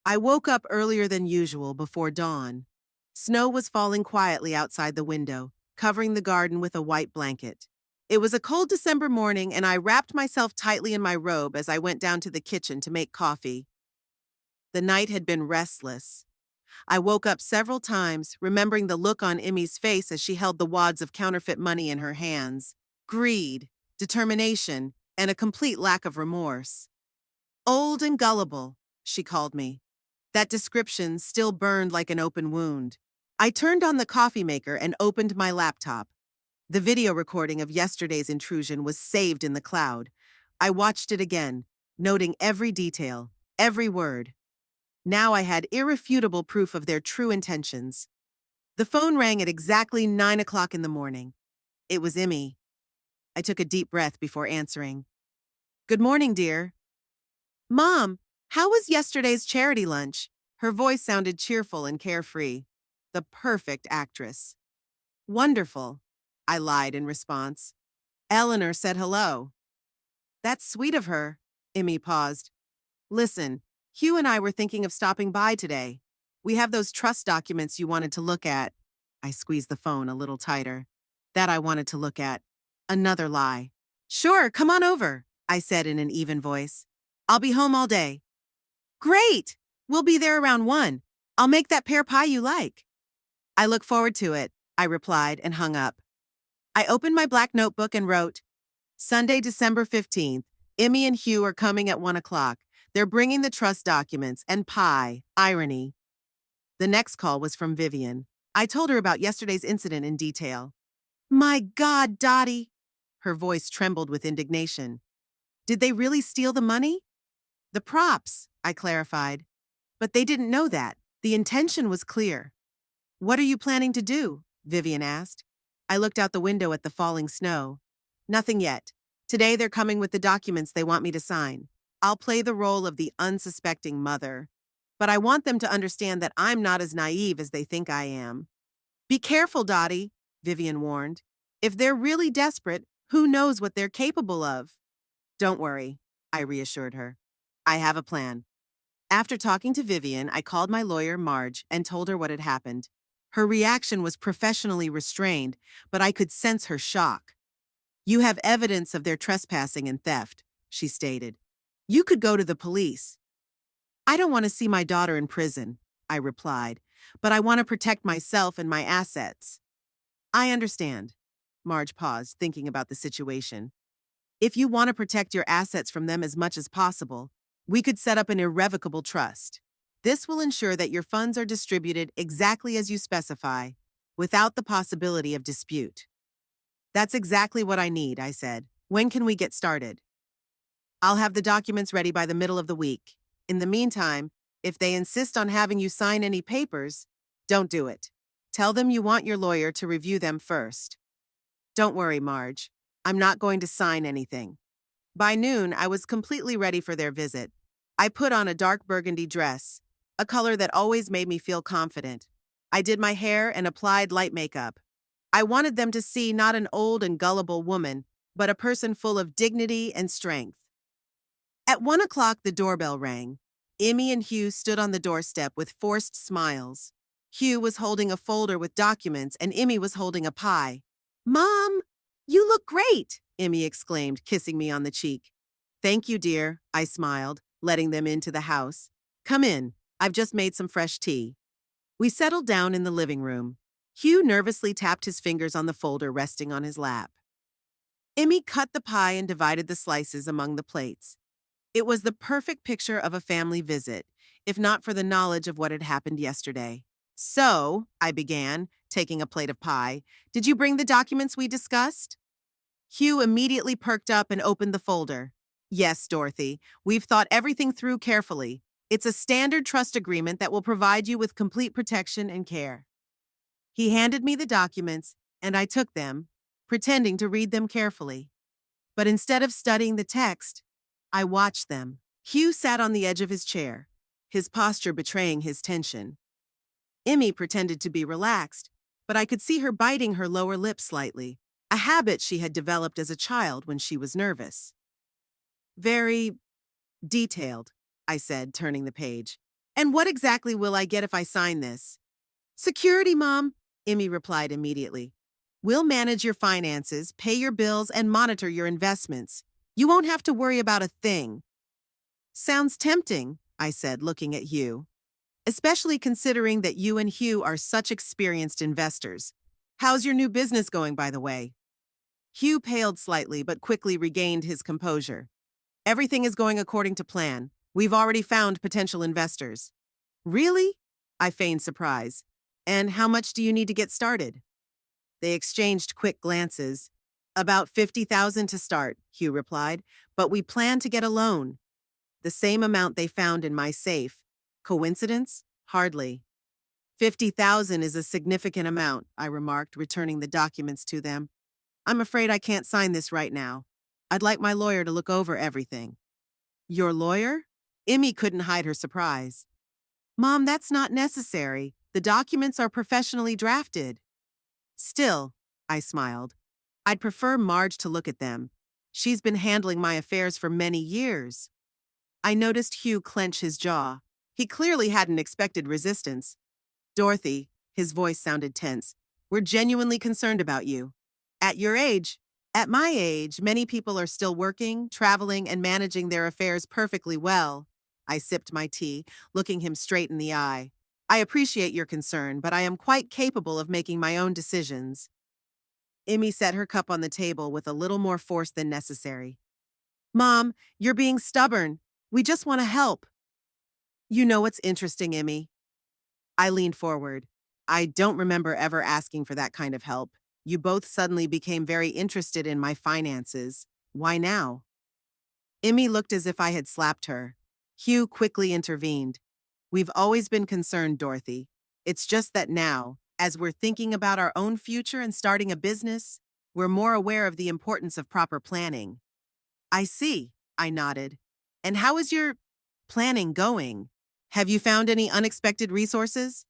I woke up earlier than usual before dawn. Snow was falling quietly outside the window, covering the garden with a white blanket. It was a cold December morning, and I wrapped myself tightly in my robe as I went down to the kitchen to make coffee. The night had been restless. I woke up several times, remembering the look on Emmy's face as she held the wads of counterfeit money in her hands. Greed, determination, and a complete lack of remorse. Old and gullible, she called me. That description still burned like an open wound. I turned on the coffee maker and opened my laptop. The video recording of yesterday's intrusion was saved in the cloud. I watched it again, noting every detail, every word. Now I had irrefutable proof of their true intentions. The phone rang at exactly 9 o'clock in the morning. It was Emmy. I took a deep breath before answering. Good morning, dear. Mom, how was yesterday's charity lunch? Her voice sounded cheerful and carefree. The perfect actress. Wonderful, I lied in response. Eleanor said hello. That's sweet of her. Emmy paused. Listen, Hugh and I were thinking of stopping by today. We have those trust documents you wanted to look at. I squeezed the phone a little tighter. That I wanted to look at. Another lie. Sure, come on over, I said in an even voice. I'll be home all day. Great! We'll be there around 1. I'll make that pear pie you like. I look forward to it, I replied and hung up. I opened my black notebook and wrote, Sunday, December 15th, Emmy and Hugh are coming at 1 o'clock. They're bringing the trust documents and pie. Irony. The next call was from Vivian. I told her about yesterday's incident in detail. My God, Dottie! Her voice trembled with indignation. Did they really steal the money? The props, I clarified. But they didn't know that. The intention was clear. What are you planning to do? Vivian asked. I looked out the window at the falling snow. Nothing yet. Today they're coming with the documents they want me to sign. I'll play the role of the unsuspecting mother. But I want them to understand that I'm not as naive as they think I am. Be careful, Dottie, Vivian warned. If they're really desperate, who knows what they're capable of? Don't worry, I reassured her. I have a plan. After talking to Vivian, I called my lawyer, Marge, and told her what had happened. Her reaction was professionally restrained, but I could sense her shock. You have evidence of their trespassing and theft, she stated. You could go to the police. I don't want to see my daughter in prison, I replied, but I want to protect myself and my assets. I understand. Marge paused, thinking about the situation. If you want to protect your assets from them as much as possible, we could set up an irrevocable trust. This will ensure that your funds are distributed exactly as you specify, without the possibility of dispute. That's exactly what I need, I said. When can we get started? I'll have the documents ready by the middle of the week. In the meantime, if they insist on having you sign any papers, don't do it. Tell them you want your lawyer to review them first. Don't worry, Marge. I'm not going to sign anything. By noon, I was completely ready for their visit. I put on a dark burgundy dress, a color that always made me feel confident. I did my hair and applied light makeup. I wanted them to see not an old and gullible woman, but a person full of dignity and strength. At 1 o'clock, the doorbell rang. Emmy and Hugh stood on the doorstep with forced smiles. Hugh was holding a folder with documents and Emmy was holding a pie. Mom, you look great, Emmy exclaimed, kissing me on the cheek. Thank you, dear, I smiled, letting them into the house. Come in, I've just made some fresh tea. We settled down in the living room. Hugh nervously tapped his fingers on the folder resting on his lap. Emmy cut the pie and divided the slices among the plates. It was the perfect picture of a family visit, if not for the knowledge of what had happened yesterday. So, I began, taking a plate of pie, did you bring the documents we discussed? Hugh immediately perked up and opened the folder. Yes, Dorothy, we've thought everything through carefully. It's a standard trust agreement that will provide you with complete protection and care. He handed me the documents, and I took them, pretending to read them carefully. But instead of studying the text, I watched them. Hugh sat on the edge of his chair, his posture betraying his tension. Emmy pretended to be relaxed, but I could see her biting her lower lip slightly, a habit she had developed as a child when she was nervous. Very detailed, I said, turning the page. And what exactly will I get if I sign this? Security, Mom, Emmy replied immediately. We'll manage your finances, pay your bills, and monitor your investments. You won't have to worry about a thing. Sounds tempting, I said, looking at Hugh. Especially considering that you and Hugh are such experienced investors. How's your new business going, by the way? Hugh paled slightly but quickly regained his composure. Everything is going according to plan. We've already found potential investors. Really? I feigned surprise. And how much do you need to get started? They exchanged quick glances. About $50,000 to start, Hugh replied, but we plan to get a loan. The same amount they found in my safe. Coincidence? Hardly. $50,000 is a significant amount, I remarked, returning the documents to them. I'm afraid I can't sign this right now. I'd like my lawyer to look over everything. Your lawyer? Emmy couldn't hide her surprise. Mom, that's not necessary. The documents are professionally drafted. Still, I smiled. I'd prefer Marge to look at them. She's been handling my affairs for many years. I noticed Hugh clench his jaw. He clearly hadn't expected resistance. Dorothy, his voice sounded tense, we're genuinely concerned about you. At your age, at my age, many people are still working, traveling, and managing their affairs perfectly well. I sipped my tea, looking him straight in the eye. I appreciate your concern, but I am quite capable of making my own decisions. Emmy set her cup on the table with a little more force than necessary. Mom, you're being stubborn. We just want to help. You know what's interesting, Emmy? I leaned forward. I don't remember ever asking for that kind of help. You both suddenly became very interested in my finances. Why now? Emmy looked as if I had slapped her. Hugh quickly intervened. We've always been concerned, Dorothy. It's just that now, as we're thinking about our own future and starting a business, we're more aware of the importance of proper planning. I see, I nodded. And how is your planning going? Have you found any unexpected resources?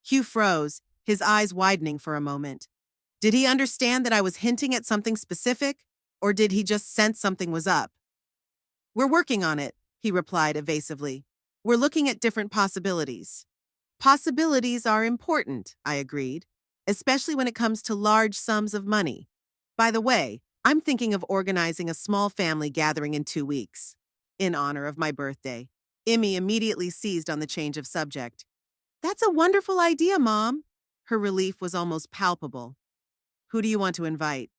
Hugh froze, his eyes widening for a moment. Did he understand that I was hinting at something specific, or did he just sense something was up? We're working on it, he replied evasively. We're looking at different possibilities. Possibilities are important, I agreed, especially when it comes to large sums of money. By the way, I'm thinking of organizing a small family gathering in 2 weeks, in honor of my birthday. Emmy immediately seized on the change of subject. That's a wonderful idea, Mom. Her relief was almost palpable. Who do you want to invite?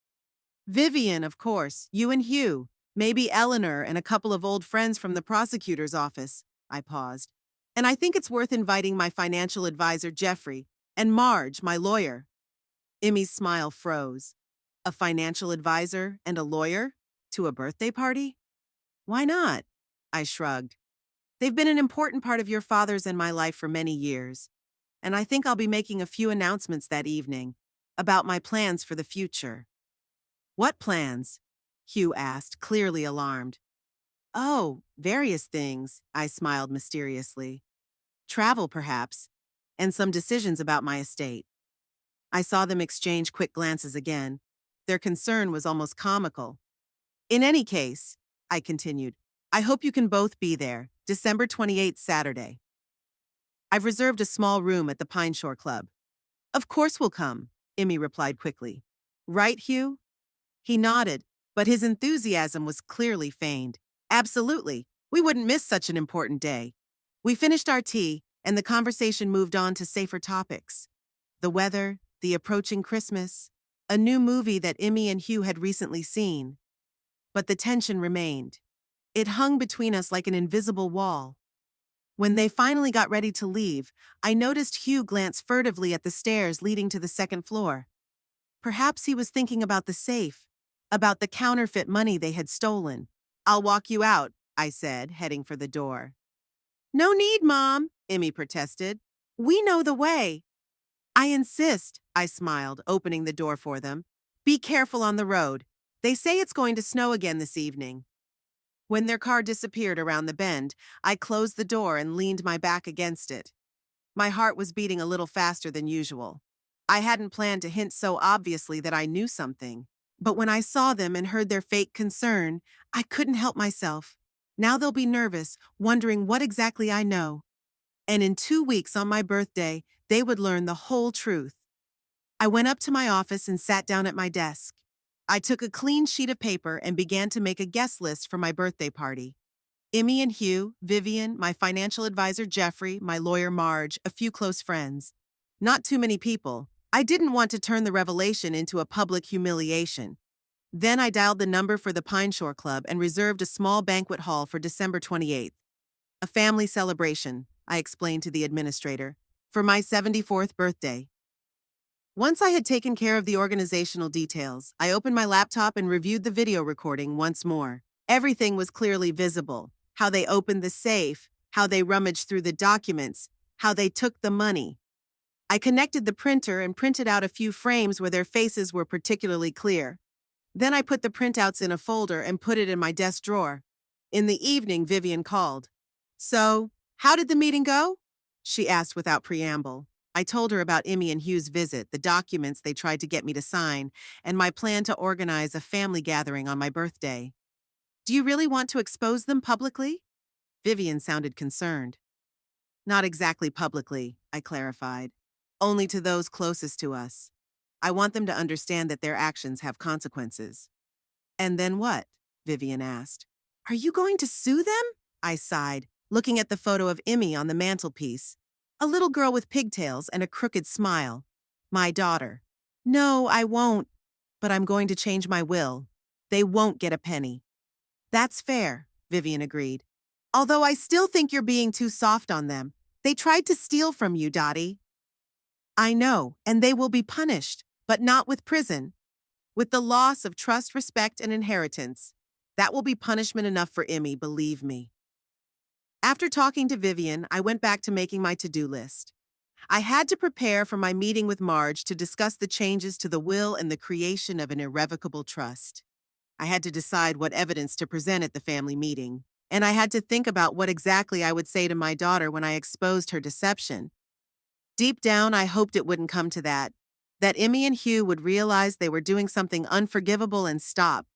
Vivian, of course, you and Hugh, maybe Eleanor and a couple of old friends from the prosecutor's office. I paused. And I think it's worth inviting my financial advisor, Jeffrey, and Marge, my lawyer. Emmy's smile froze. A financial advisor and a lawyer? To a birthday party? Why not? I shrugged. They've been an important part of your father's and my life for many years, and I think I'll be making a few announcements that evening about my plans for the future. What plans? Hugh asked, clearly alarmed. Oh, various things, I smiled mysteriously. Travel, perhaps, and some decisions about my estate. I saw them exchange quick glances again. Their concern was almost comical. In any case, I continued, I hope you can both be there, December 28th, Saturday. I've reserved a small room at the Pine Shore Club. Of course we'll come, Emmy replied quickly. Right, Hugh? He nodded, but his enthusiasm was clearly feigned. Absolutely. We wouldn't miss such an important day. We finished our tea, and the conversation moved on to safer topics. The weather, the approaching Christmas, a new movie that Emmy and Hugh had recently seen. But the tension remained. It hung between us like an invisible wall. When they finally got ready to leave, I noticed Hugh glance furtively at the stairs leading to the second floor. Perhaps he was thinking about the safe, about the counterfeit money they had stolen. I'll walk you out, I said, heading for the door. No need, Mom, Emmy protested. We know the way. I insist, I smiled, opening the door for them. Be careful on the road. They say it's going to snow again this evening. When their car disappeared around the bend, I closed the door and leaned my back against it. My heart was beating a little faster than usual. I hadn't planned to hint so obviously that I knew something. But when I saw them and heard their fake concern, I couldn't help myself. Now they'll be nervous, wondering what exactly I know. And in 2 weeks on my birthday, they would learn the whole truth. I went up to my office and sat down at my desk. I took a clean sheet of paper and began to make a guest list for my birthday party. Emmy and Hugh, Vivian, my financial advisor Jeffrey, my lawyer Marge, a few close friends. Not too many people. I didn't want to turn the revelation into a public humiliation. Then I dialed the number for the Pine Shore Club and reserved a small banquet hall for December 28th. A family celebration, I explained to the administrator, for my 74th birthday. Once I had taken care of the organizational details, I opened my laptop and reviewed the video recording once more. Everything was clearly visible. How they opened the safe, how they rummaged through the documents, how they took the money. I connected the printer and printed out a few frames where their faces were particularly clear. Then I put the printouts in a folder and put it in my desk drawer. In the evening, Vivian called. "So, how did the meeting go?" she asked without preamble. I told her about Emmy and Hugh's visit, the documents they tried to get me to sign, and my plan to organize a family gathering on my birthday. "Do you really want to expose them publicly?" Vivian sounded concerned. "Not exactly publicly," I clarified. "Only to those closest to us. I want them to understand that their actions have consequences." "And then what?" Vivian asked. "Are you going to sue them?" I sighed, looking at the photo of Emmy on the mantelpiece. A little girl with pigtails and a crooked smile. My daughter. "No, I won't. But I'm going to change my will. They won't get a penny." "That's fair," Vivian agreed. "Although I still think you're being too soft on them. They tried to steal from you, Dottie." "I know, and they will be punished, but not with prison. With the loss of trust, respect, and inheritance. That will be punishment enough for Emmy, believe me." After talking to Vivian, I went back to making my to-do list. I had to prepare for my meeting with Marge to discuss the changes to the will and the creation of an irrevocable trust. I had to decide what evidence to present at the family meeting, and I had to think about what exactly I would say to my daughter when I exposed her deception. Deep down, I hoped it wouldn't come to that Emmy and Hugh would realize they were doing something unforgivable and stop,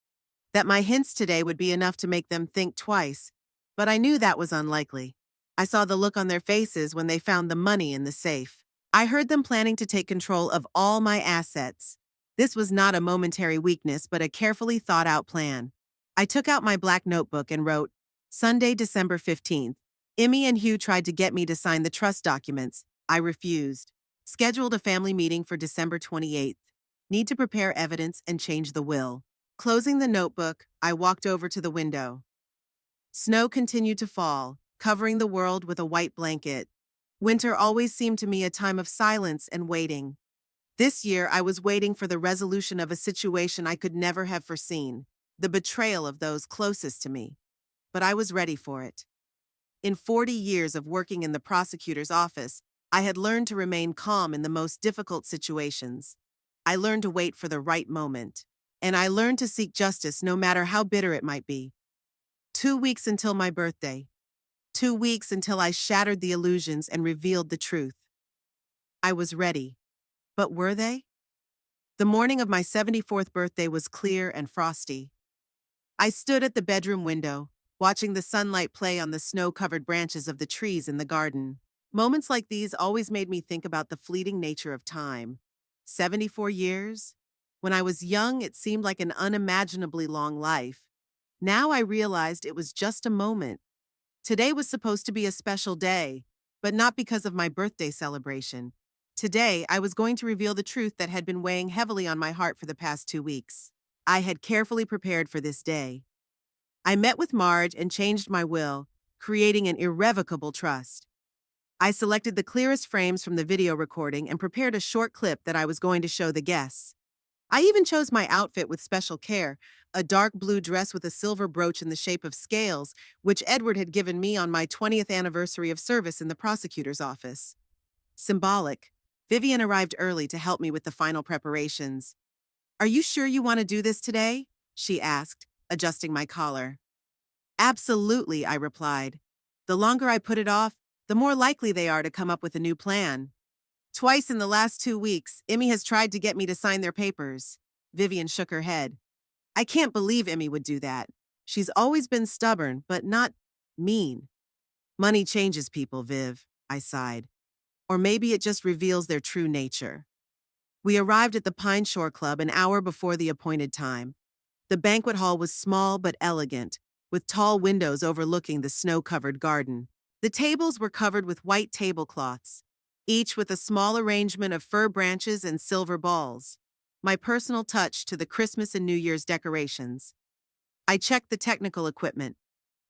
that my hints today would be enough to make them think twice, but I knew that was unlikely. I saw the look on their faces when they found the money in the safe. I heard them planning to take control of all my assets. This was not a momentary weakness, but a carefully thought-out plan. I took out my black notebook and wrote, "Sunday, December 15th. Emmy and Hugh tried to get me to sign the trust documents. I refused. Scheduled a family meeting for December 28th. Need to prepare evidence and change the will." Closing the notebook, I walked over to the window. Snow continued to fall, covering the world with a white blanket. Winter always seemed to me a time of silence and waiting. This year, I was waiting for the resolution of a situation I could never have foreseen, the betrayal of those closest to me. But I was ready for it. In 40 years of working in the prosecutor's office, I had learned to remain calm in the most difficult situations. I learned to wait for the right moment. And I learned to seek justice no matter how bitter it might be. 2 weeks until my birthday. 2 weeks until I shattered the illusions and revealed the truth. I was ready. But were they? The morning of my 74th birthday was clear and frosty. I stood at the bedroom window, watching the sunlight play on the snow-covered branches of the trees in the garden. Moments like these always made me think about the fleeting nature of time. 74 years? When I was young, it seemed like an unimaginably long life. Now I realized it was just a moment. Today was supposed to be a special day, but not because of my birthday celebration. Today, I was going to reveal the truth that had been weighing heavily on my heart for the past 2 weeks. I had carefully prepared for this day. I met with Marge and changed my will, creating an irrevocable trust. I selected the clearest frames from the video recording and prepared a short clip that I was going to show the guests. I even chose my outfit with special care, a dark blue dress with a silver brooch in the shape of scales, which Edward had given me on my 20th anniversary of service in the prosecutor's office. Symbolic. Vivian arrived early to help me with the final preparations. "Are you sure you want to do this today?" she asked, adjusting my collar. "Absolutely," I replied. "The longer I put it off, the more likely they are to come up with a new plan." "Twice in the last 2 weeks, Emmy has tried to get me to sign their papers." Vivian shook her head. "I can't believe Emmy would do that. She's always been stubborn, but not mean." "Money changes people, Viv," I sighed. "Or maybe it just reveals their true nature." We arrived at the Pine Shore Club an hour before the appointed time. The banquet hall was small but elegant, with tall windows overlooking the snow-covered garden. The tables were covered with white tablecloths, each with a small arrangement of fir branches and silver balls, my personal touch to the Christmas and New Year's decorations. I checked the technical equipment.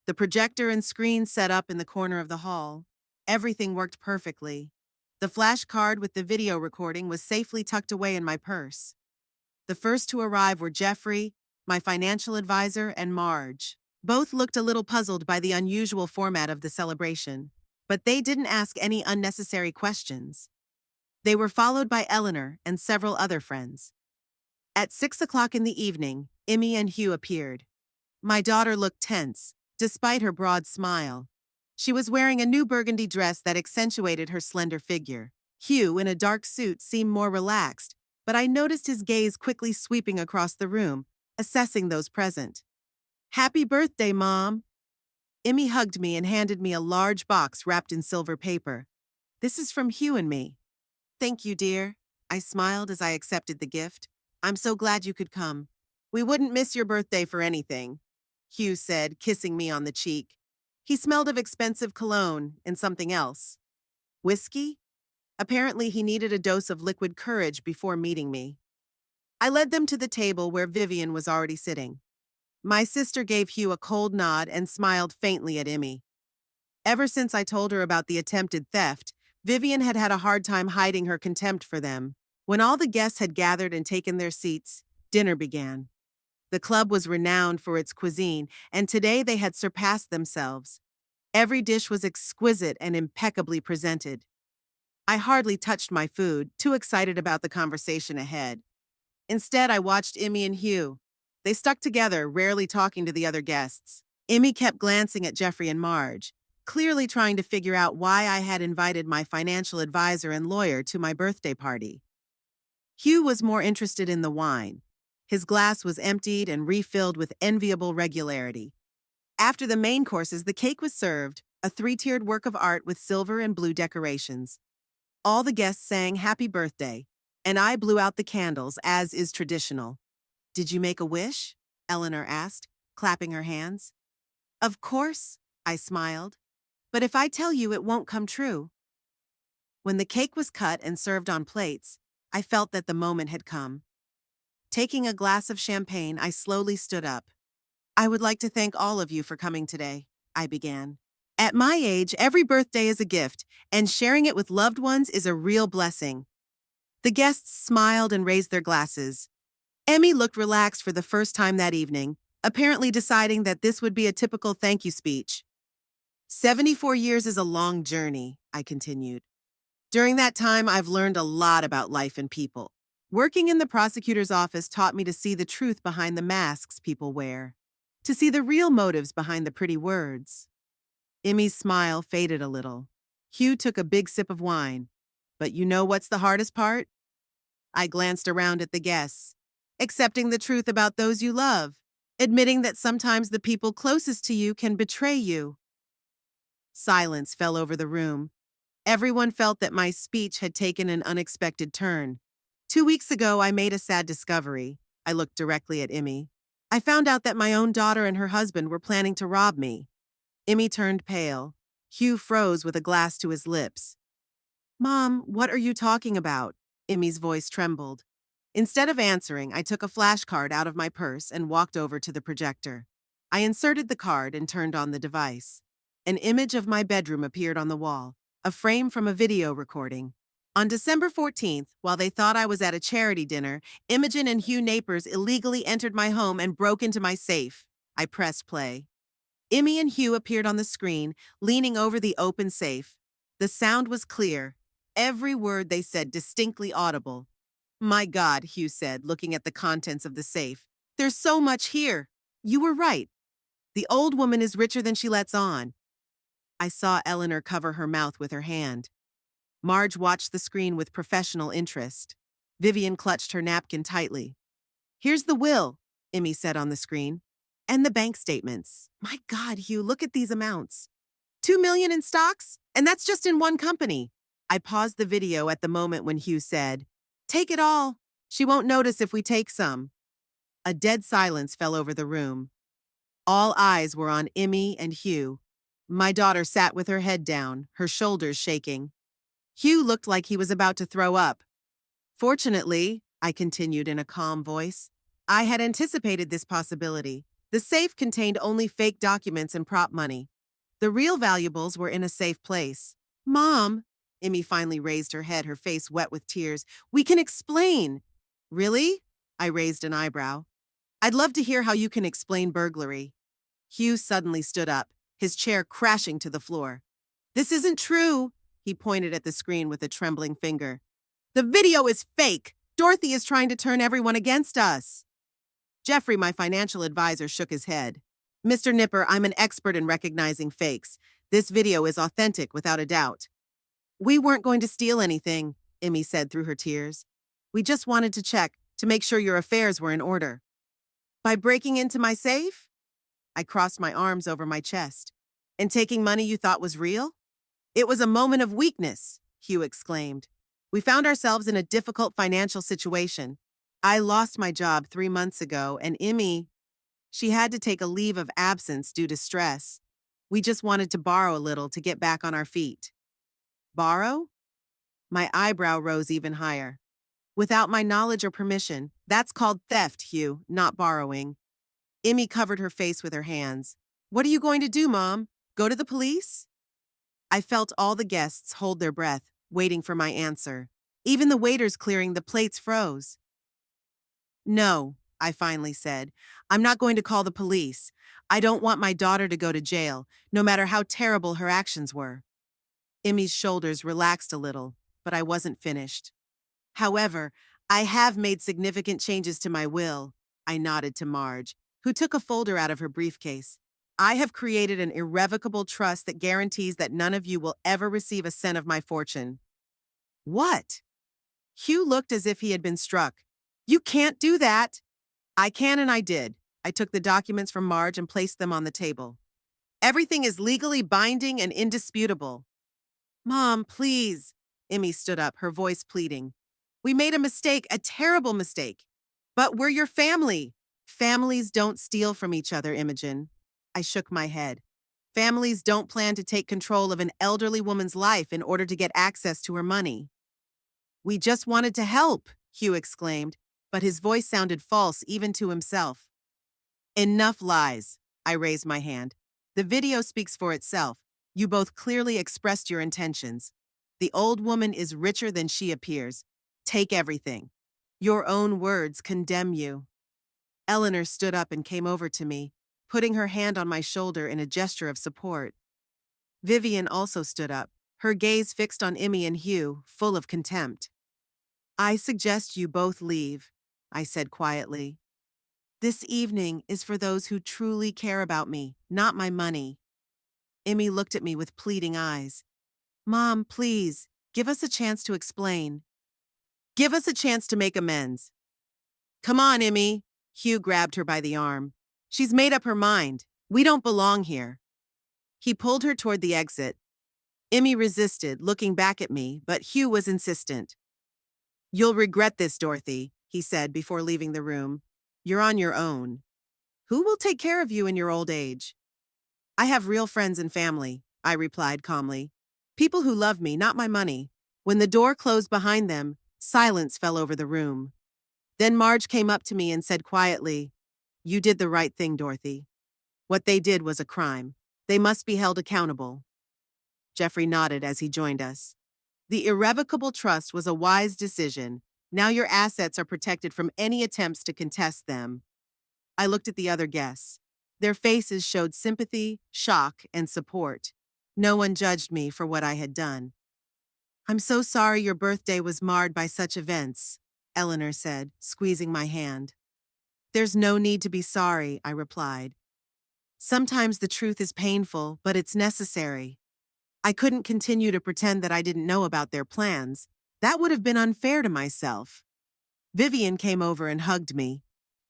The projector and screen set up in the corner of the hall. Everything worked perfectly. The flash card with the video recording was safely tucked away in my purse. The first to arrive were Jeffrey, my financial advisor, and Marge. Both looked a little puzzled by the unusual format of the celebration, but they didn't ask any unnecessary questions. They were followed by Eleanor and several other friends. At 6 o'clock in the evening, Emmy and Hugh appeared. My daughter looked tense, despite her broad smile. She was wearing a new burgundy dress that accentuated her slender figure. Hugh, in a dark suit, seemed more relaxed, but I noticed his gaze quickly sweeping across the room, assessing those present. "Happy birthday, Mom!" Emmy hugged me and handed me a large box wrapped in silver paper. "This is from Hugh and me." "Thank you, dear." I smiled as I accepted the gift. "I'm so glad you could come." "We wouldn't miss your birthday for anything," Hugh said, kissing me on the cheek. He smelled of expensive cologne and something else. Whiskey? Apparently, he needed a dose of liquid courage before meeting me. I led them to the table where Vivian was already sitting. My sister gave Hugh a cold nod and smiled faintly at Emmy. Ever since I told her about the attempted theft, Vivian had had a hard time hiding her contempt for them. When all the guests had gathered and taken their seats, dinner began. The club was renowned for its cuisine, and today they had surpassed themselves. Every dish was exquisite and impeccably presented. I hardly touched my food, too excited about the conversation ahead. Instead, I watched Emmy and Hugh. They stuck together, rarely talking to the other guests. Emmy kept glancing at Jeffrey and Marge, clearly trying to figure out why I had invited my financial advisor and lawyer to my birthday party. Hugh was more interested in the wine. His glass was emptied and refilled with enviable regularity. After the main courses, the cake was served, a three-tiered work of art with silver and blue decorations. All the guests sang happy birthday, and I blew out the candles, as is traditional. "Did you make a wish?" Eleanor asked, clapping her hands. "Of course," I smiled. "But if I tell you, it won't come true." When the cake was cut and served on plates, I felt that the moment had come. Taking a glass of champagne, I slowly stood up. "I would like to thank all of you for coming today," I began. "At my age, every birthday is a gift, and sharing it with loved ones is a real blessing." The guests smiled and raised their glasses. Emmy looked relaxed for the first time that evening, apparently deciding that this would be a typical thank you speech. 74 years is a long journey," I continued. "During that time, I've learned a lot about life and people. Working in the prosecutor's office taught me to see the truth behind the masks people wear, to see the real motives behind the pretty words." Emmy's smile faded a little. Hugh took a big sip of wine. "But you know what's the hardest part?" I glanced around at the guests. "Accepting the truth about those you love. Admitting that sometimes the people closest to you can betray you." Silence fell over the room. Everyone felt that my speech had taken an unexpected turn. 2 weeks ago, I made a sad discovery. I looked directly at Emmy. I found out that my own daughter and her husband were planning to rob me. Emmy turned pale. Hugh froze with a glass to his lips. "Mom, what are you talking about?" Emmy's voice trembled. Instead of answering, I took a flashcard out of my purse and walked over to the projector. I inserted the card and turned on the device. An image of my bedroom appeared on the wall, a frame from a video recording. On December 14th, while they thought I was at a charity dinner, Imogen and Hugh Napers illegally entered my home and broke into my safe. I pressed play. Emmy and Hugh appeared on the screen, leaning over the open safe. The sound was clear, every word they said distinctly audible. "My God," Hugh said, looking at the contents of the safe. "There's so much here." "You were right. The old woman is richer than she lets on." I saw Eleanor cover her mouth with her hand. Marge watched the screen with professional interest. Vivian clutched her napkin tightly. "Here's the will," Emmy said on the screen. "And the bank statements. My God, Hugh, look at these amounts. 2 million in stocks? And that's just in one company." I paused the video at the moment when Hugh said, "Take it all. She won't notice if we take some." A dead silence fell over the room. All eyes were on Emmy and Hugh. My daughter sat with her head down, her shoulders shaking. Hugh looked like he was about to throw up. "Fortunately," I continued in a calm voice, "I had anticipated this possibility. The safe contained only fake documents and prop money. The real valuables were in a safe place." "Mom," Emmy finally raised her head, her face wet with tears, "we can explain." "Really?" I raised an eyebrow. "I'd love to hear how you can explain burglary." Hugh suddenly stood up, his chair crashing to the floor. "This isn't true," he pointed at the screen with a trembling finger. "The video is fake. Dorothy is trying to turn everyone against us. Jeffrey, my financial advisor, shook his head. Mr. Nipper, I'm an expert in recognizing fakes. This video is authentic without a doubt. We weren't going to steal anything, Emmy said through her tears. We just wanted to check to make sure your affairs were in order. By breaking into my safe? I crossed my arms over my chest. And taking money you thought was real? It was a moment of weakness, Hugh exclaimed. We found ourselves in a difficult financial situation. I lost my job 3 months ago, and Emmy, she had to take a leave of absence due to stress. We just wanted to borrow a little to get back on our feet. Borrow? My eyebrow rose even higher. Without my knowledge or permission, that's called theft, Hugh, not borrowing. Emmy covered her face with her hands. What are you going to do, Mom? Go to the police? I felt all the guests hold their breath, waiting for my answer. Even the waiters clearing the plates froze. No, I finally said. I'm not going to call the police. I don't want my daughter to go to jail, no matter how terrible her actions were. Emmy's shoulders relaxed a little, but I wasn't finished. However, I have made significant changes to my will, I nodded to Marge, who took a folder out of her briefcase. I have created an irrevocable trust that guarantees that none of you will ever receive a cent of my fortune. What? Hugh looked as if he had been struck. You can't do that. I can, and I did. I took the documents from Marge and placed them on the table. Everything is legally binding and indisputable. Mom, please. Emmy stood up, her voice pleading. We made a mistake, a terrible mistake. But we're your family. Families don't steal from each other, Imogen. I shook my head. Families don't plan to take control of an elderly woman's life in order to get access to her money. We just wanted to help, Hugh exclaimed, but his voice sounded false even to himself. Enough lies. I raised my hand. The video speaks for itself. You both clearly expressed your intentions. The old woman is richer than she appears. Take everything. Your own words condemn you. Eleanor stood up and came over to me, putting her hand on my shoulder in a gesture of support. Vivian also stood up, her gaze fixed on Emmy and Hugh, full of contempt. I suggest you both leave, I said quietly. This evening is for those who truly care about me, not my money. Emmy looked at me with pleading eyes. Mom, please, give us a chance to explain. Give us a chance to make amends. Come on, Emmy. Hugh grabbed her by the arm. She's made up her mind. We don't belong here. He pulled her toward the exit. Emmy resisted, looking back at me, but Hugh was insistent. You'll regret this, Dorothy, he said before leaving the room. You're on your own. Who will take care of you in your old age? I have real friends and family, I replied calmly. People who love me, not my money. When the door closed behind them, silence fell over the room. Then Marge came up to me and said quietly, You did the right thing, Dorothy. What they did was a crime. They must be held accountable. Jeffrey nodded as he joined us. The irrevocable trust was a wise decision. Now your assets are protected from any attempts to contest them. I looked at the other guests. Their faces showed sympathy, shock, and support. No one judged me for what I had done. I'm so sorry your birthday was marred by such events, Eleanor said, squeezing my hand. There's no need to be sorry, I replied. Sometimes the truth is painful, but it's necessary. I couldn't continue to pretend that I didn't know about their plans. That would have been unfair to myself. Vivian came over and hugged me.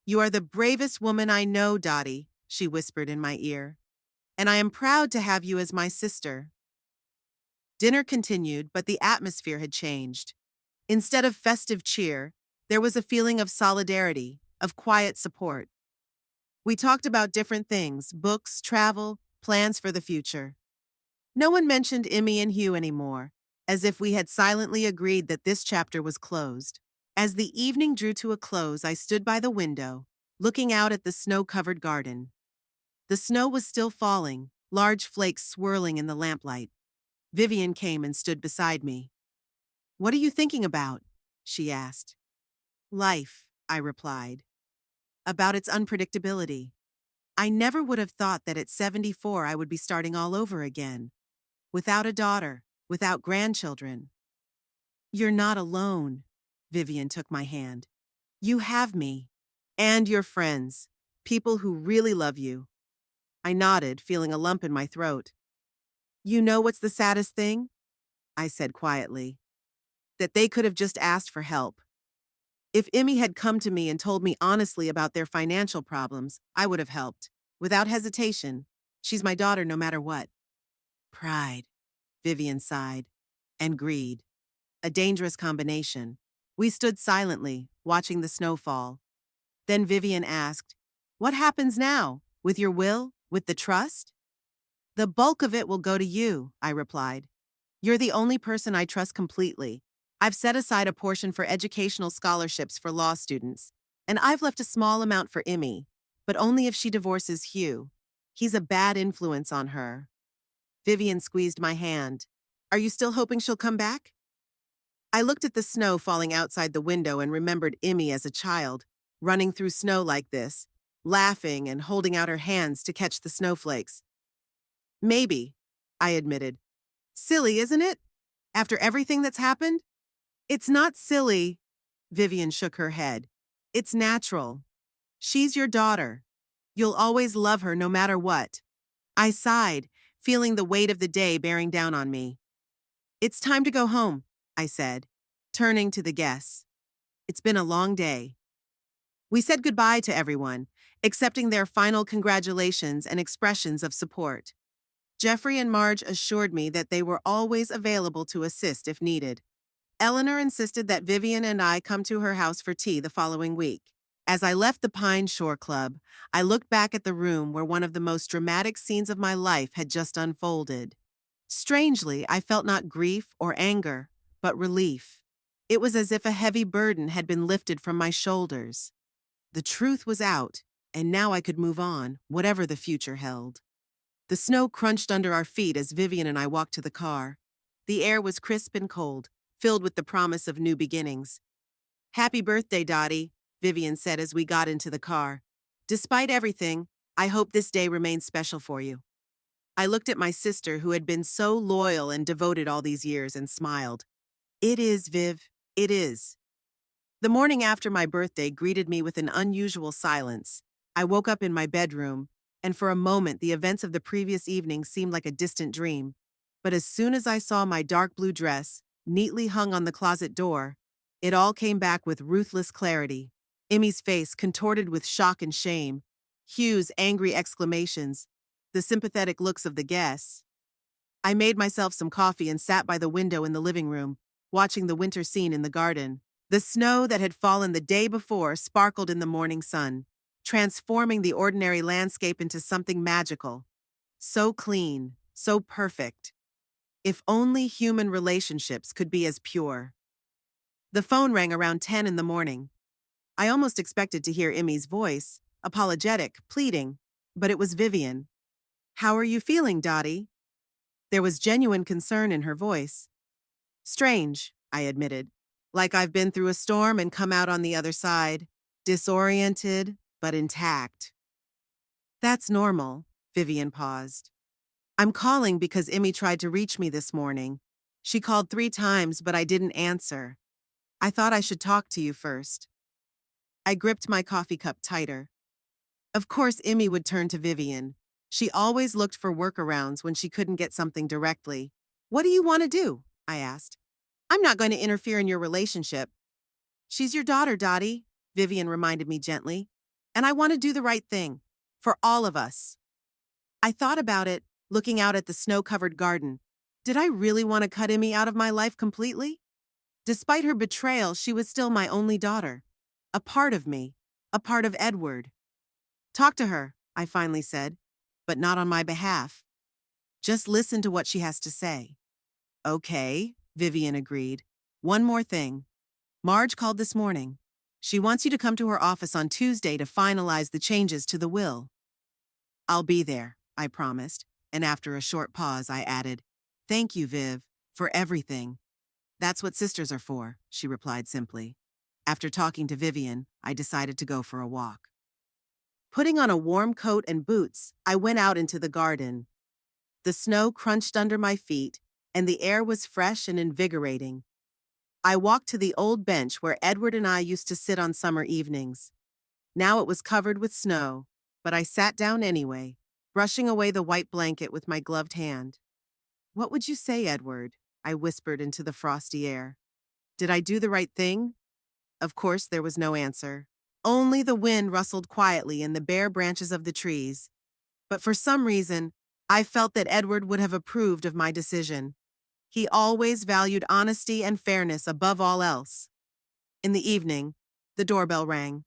You are the bravest woman I know, Dottie, she whispered in my ear. And I am proud to have you as my sister. Dinner continued, but the atmosphere had changed. Instead of festive cheer, there was a feeling of solidarity, of quiet support. We talked about different things, books, travel, plans for the future. No one mentioned Emmy and Hugh anymore, as if we had silently agreed that this chapter was closed. As the evening drew to a close, I stood by the window, looking out at the snow-covered garden. The snow was still falling, large flakes swirling in the lamplight. Vivian came and stood beside me. What are you thinking about? She asked. Life, I replied. About its unpredictability. I never would have thought that at 74 I would be starting all over again. Without a daughter, without grandchildren. You're not alone. Vivian took my hand. You have me. And your friends. People who really love you. I nodded, feeling a lump in my throat. You know what's the saddest thing? I said quietly. That they could have just asked for help. If Emmy had come to me and told me honestly about their financial problems, I would have helped. Without hesitation. She's my daughter no matter what. Pride, Vivian sighed, and greed. A dangerous combination. We stood silently, watching the snow fall. Then Vivian asked, what happens now? With your will? With the trust? The bulk of it will go to you, I replied. You're the only person I trust completely. I've set aside a portion for educational scholarships for law students, and I've left a small amount for Emmy, but only if she divorces Hugh. He's a bad influence on her. Vivian squeezed my hand. Are you still hoping she'll come back? I looked at the snow falling outside the window and remembered Emmy as a child, running through snow like this, laughing and holding out her hands to catch the snowflakes. Maybe, I admitted. Silly, isn't it? After everything that's happened? It's not silly, Vivian shook her head. It's natural. She's your daughter. You'll always love her no matter what. I sighed, feeling the weight of the day bearing down on me. It's time to go home, I said, turning to the guests. It's been a long day. We said goodbye to everyone, accepting their final congratulations and expressions of support. Jeffrey and Marge assured me that they were always available to assist if needed. Eleanor insisted that Vivian and I come to her house for tea the following week. As I left the Pine Shore Club, I looked back at the room where one of the most dramatic scenes of my life had just unfolded. Strangely, I felt not grief or anger, but relief. It was as if a heavy burden had been lifted from my shoulders. The truth was out, and now I could move on, whatever the future held. The snow crunched under our feet as Vivian and I walked to the car. The air was crisp and cold, filled with the promise of new beginnings. Happy birthday, Dottie, Vivian said as we got into the car. Despite everything, I hope this day remains special for you. I looked at my sister, who had been so loyal and devoted all these years, and smiled. It is, Viv, it is. The morning after my birthday greeted me with an unusual silence. I woke up in my bedroom, and for a moment the events of the previous evening seemed like a distant dream. But as soon as I saw my dark blue dress, neatly hung on the closet door, it all came back with ruthless clarity. Emmy's face contorted with shock and shame, Hugh's angry exclamations, the sympathetic looks of the guests. I made myself some coffee and sat by the window in the living room, watching the winter scene in the garden. The snow that had fallen the day before sparkled in the morning sun, transforming the ordinary landscape into something magical. So clean, so perfect. If only human relationships could be as pure. The phone rang around 10 in the morning. I almost expected to hear Emmy's voice, apologetic, pleading, but it was Vivian. How are you feeling, Dottie? There was genuine concern in her voice. Strange, I admitted. Like I've been through a storm and come out on the other side, disoriented, but intact. That's normal, Vivian paused. I'm calling because Emmy tried to reach me this morning. She called 3 times, but I didn't answer. I thought I should talk to you first. I gripped my coffee cup tighter. Of course, Emmy would turn to Vivian. She always looked for workarounds when she couldn't get something directly. What do you want to do? I asked. I'm not going to interfere in your relationship. She's your daughter, Dottie, Vivian reminded me gently. And I want to do the right thing. For all of us. I thought about it, looking out at the snow-covered garden. Did I really want to cut Emmy out of my life completely? Despite her betrayal, she was still my only daughter. A part of me. A part of Edward. Talk to her, I finally said. But not on my behalf. Just listen to what she has to say. Okay, Vivian agreed. One more thing. Marge called this morning. She wants you to come to her office on Tuesday to finalize the changes to the will. I'll be there, I promised, and after a short pause, I added, Thank you, Viv, for everything. That's what sisters are for, she replied simply. After talking to Vivian, I decided to go for a walk. Putting on a warm coat and boots, I went out into the garden. The snow crunched under my feet, and the air was fresh and invigorating. I walked to the old bench where Edward and I used to sit on summer evenings. Now it was covered with snow, but I sat down anyway, brushing away the white blanket with my gloved hand. "What would you say, Edward?" I whispered into the frosty air. "Did I do the right thing?" Of course, there was no answer. Only the wind rustled quietly in the bare branches of the trees. But for some reason, I felt that Edward would have approved of my decision. He always valued honesty and fairness above all else. In the evening, the doorbell rang.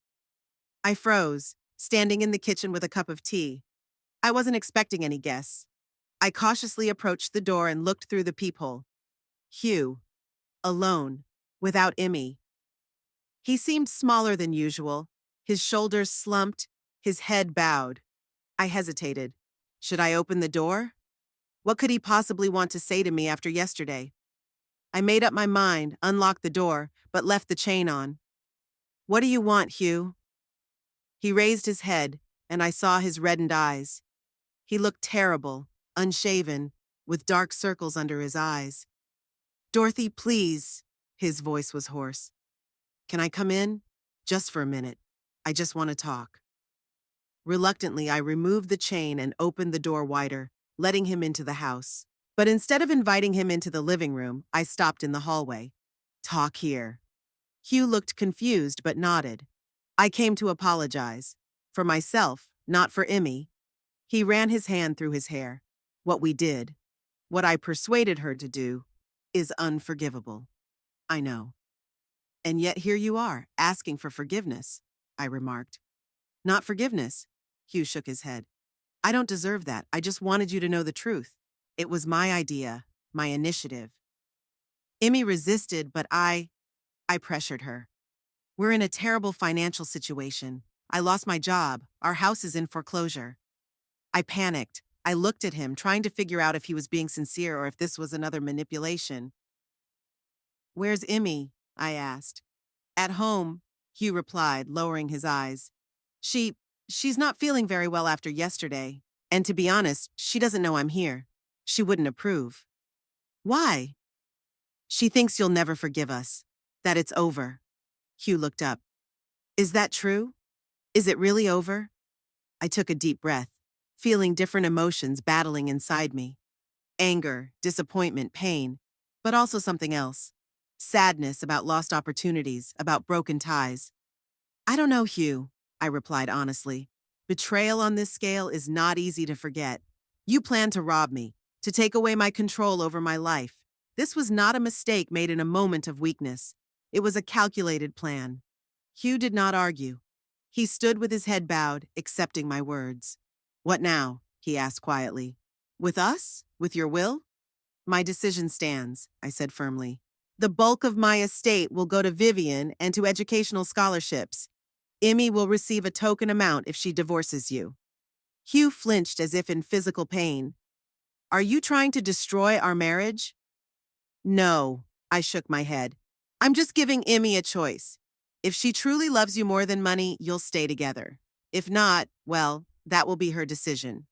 I froze, standing in the kitchen with a cup of tea. I wasn't expecting any guests. I cautiously approached the door and looked through the peephole. Hugh, alone, without Emmy. He seemed smaller than usual, his shoulders slumped, his head bowed. I hesitated. Should I open the door? What could he possibly want to say to me after yesterday? I made up my mind, unlocked the door, but left the chain on. "What do you want, Hugh?" He raised his head, and I saw his reddened eyes. He looked terrible, unshaven, with dark circles under his eyes. "Dorothy, please." His voice was hoarse. "Can I come in? Just for a minute. I just want to talk." Reluctantly, I removed the chain and opened the door wider, letting him into the house. But instead of inviting him into the living room, I stopped in the hallway. "Talk here." Hugh looked confused but nodded. "I came to apologize. For myself, not for Emmy." He ran his hand through his hair. "What we did, what I persuaded her to do, is unforgivable. I know. And yet here you are, asking for forgiveness," I remarked. "Not forgiveness." Hugh shook his head. "I don't deserve that. I just wanted you to know the truth. It was my idea, my initiative. Emmy resisted, but I pressured her. We're in a terrible financial situation. I lost my job. Our house is in foreclosure." I panicked. I looked at him, trying to figure out if he was being sincere or if this was another manipulation. "Where's Emmy?" I asked. "At home," Hugh replied, lowering his eyes. She's not feeling very well after yesterday. And to be honest, she doesn't know I'm here. She wouldn't approve." "Why?" "She thinks you'll never forgive us. That it's over." Hugh looked up. "Is that true? Is it really over?" I took a deep breath, feeling different emotions battling inside me. Anger, disappointment, pain, but also something else. Sadness about lost opportunities, about broken ties. "I don't know, Hugh," I replied honestly. "Betrayal on this scale is not easy to forget. You planned to rob me, to take away my control over my life. This was not a mistake made in a moment of weakness. It was a calculated plan." Hugh did not argue. He stood with his head bowed, accepting my words. "What now?" he asked quietly. "With us? With your will?" "My decision stands," I said firmly. "The bulk of my estate will go to Vivian and to educational scholarships. Emmy will receive a token amount if she divorces you." Hugh flinched as if in physical pain. "Are you trying to destroy our marriage?" "No," I shook my head. "I'm just giving Emmy a choice. If she truly loves you more than money, you'll stay together. If not, well, that will be her decision."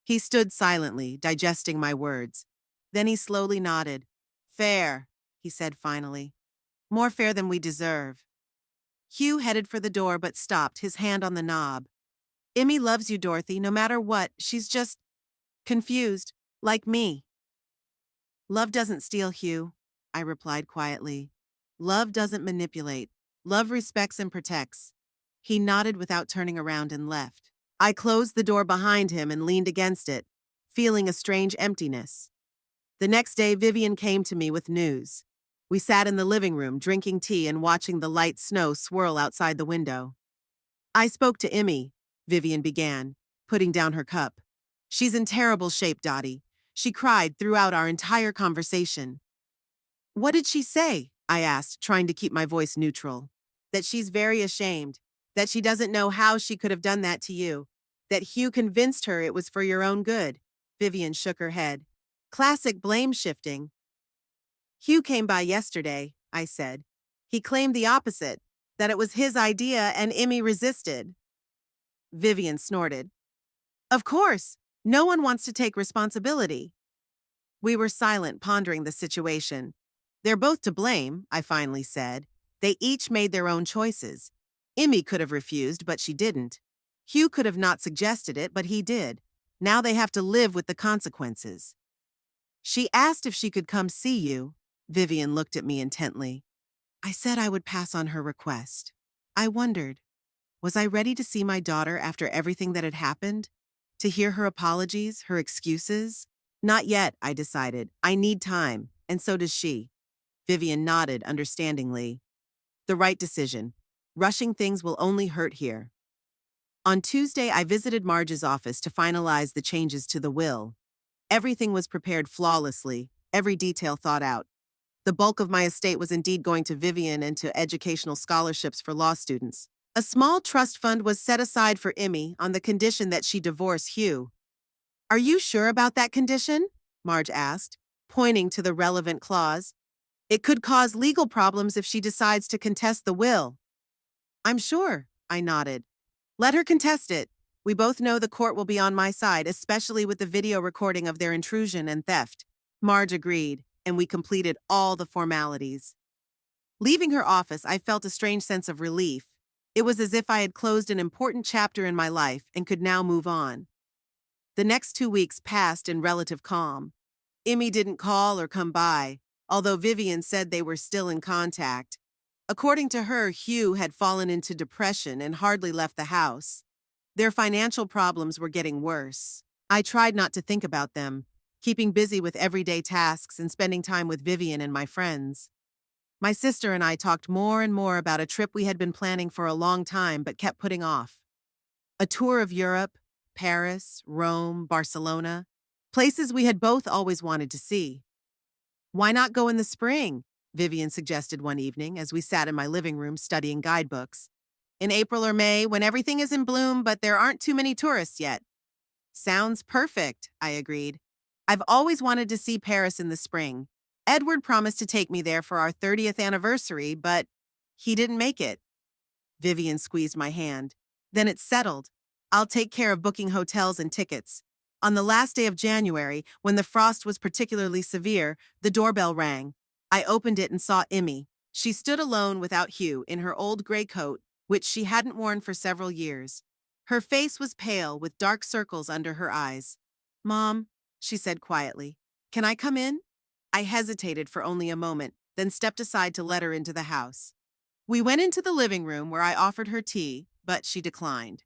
He stood silently, digesting my words. Then he slowly nodded. "Fair," he said finally. "More fair than we deserve." Hugh headed for the door but stopped, his hand on the knob. "Emmy loves you, Dorothy, no matter what. She's just confused, like me." "Love doesn't steal, Hugh," I replied quietly. "Love doesn't manipulate. Love respects and protects." He nodded without turning around and left. I closed the door behind him and leaned against it, feeling a strange emptiness. The next day, Vivian came to me with news. We sat in the living room, drinking tea and watching the light snow swirl outside the window. "I spoke to Emmy," Vivian began, putting down her cup. "She's in terrible shape, Dottie. She cried throughout our entire conversation." "What did she say?" I asked, trying to keep my voice neutral. "That she's very ashamed, that she doesn't know how she could have done that to you, that Hugh convinced her it was for your own good." Vivian shook her head. "Classic blame shifting." "Hugh came by yesterday," I said. "He claimed the opposite, that it was his idea and Emmy resisted." Vivian snorted. "Of course, no one wants to take responsibility." We were silent, pondering the situation. They're both to blame, I finally said. They each made their own choices. Emmy could have refused, but she didn't. Hugh could have not suggested it, but he did. Now they have to live with the consequences. She asked if she could come see you. Vivian looked at me intently. I said I would pass on her request. I wondered, was I ready to see my daughter after everything that had happened? To hear her apologies, her excuses? Not yet, I decided. I need time, and so does she. Vivian nodded understandingly. The right decision. Rushing things will only hurt here. On Tuesday, I visited Marge's office to finalize the changes to the will. Everything was prepared flawlessly, every detail thought out. The bulk of my estate was indeed going to Vivian and to educational scholarships for law students. A small trust fund was set aside for Emmy on the condition that she divorce Hugh. Are you sure about that condition? Marge asked, pointing to the relevant clause. It could cause legal problems if she decides to contest the will. I'm sure, I nodded. Let her contest it. We both know the court will be on my side, especially with the video recording of their intrusion and theft. Marge agreed, and we completed all the formalities. Leaving her office, I felt a strange sense of relief. It was as if I had closed an important chapter in my life and could now move on. The next 2 weeks passed in relative calm. Emmy didn't call or come by, although Vivian said they were still in contact. According to her, Hugh had fallen into depression and hardly left the house. Their financial problems were getting worse. I tried not to think about them, keeping busy with everyday tasks and spending time with Vivian and my friends. My sister and I talked more and more about a trip we had been planning for a long time but kept putting off. A tour of Europe, Paris, Rome, Barcelona, places we had both always wanted to see. Why not go in the spring? Vivian suggested one evening as we sat in my living room studying guidebooks. In April or May, when everything is in bloom but there aren't too many tourists yet. Sounds perfect, I agreed. I've always wanted to see Paris in the spring. Edward promised to take me there for our 30th anniversary, but he didn't make it. Vivian squeezed my hand. Then it's settled. I'll take care of booking hotels and tickets. On the last day of January, when the frost was particularly severe, the doorbell rang. I opened it and saw Emmy. She stood alone without Hugh in her old gray coat, which she hadn't worn for several years. Her face was pale with dark circles under her eyes. Mom, she said quietly, can I come in? I hesitated for only a moment, then stepped aside to let her into the house. We went into the living room where I offered her tea, but she declined.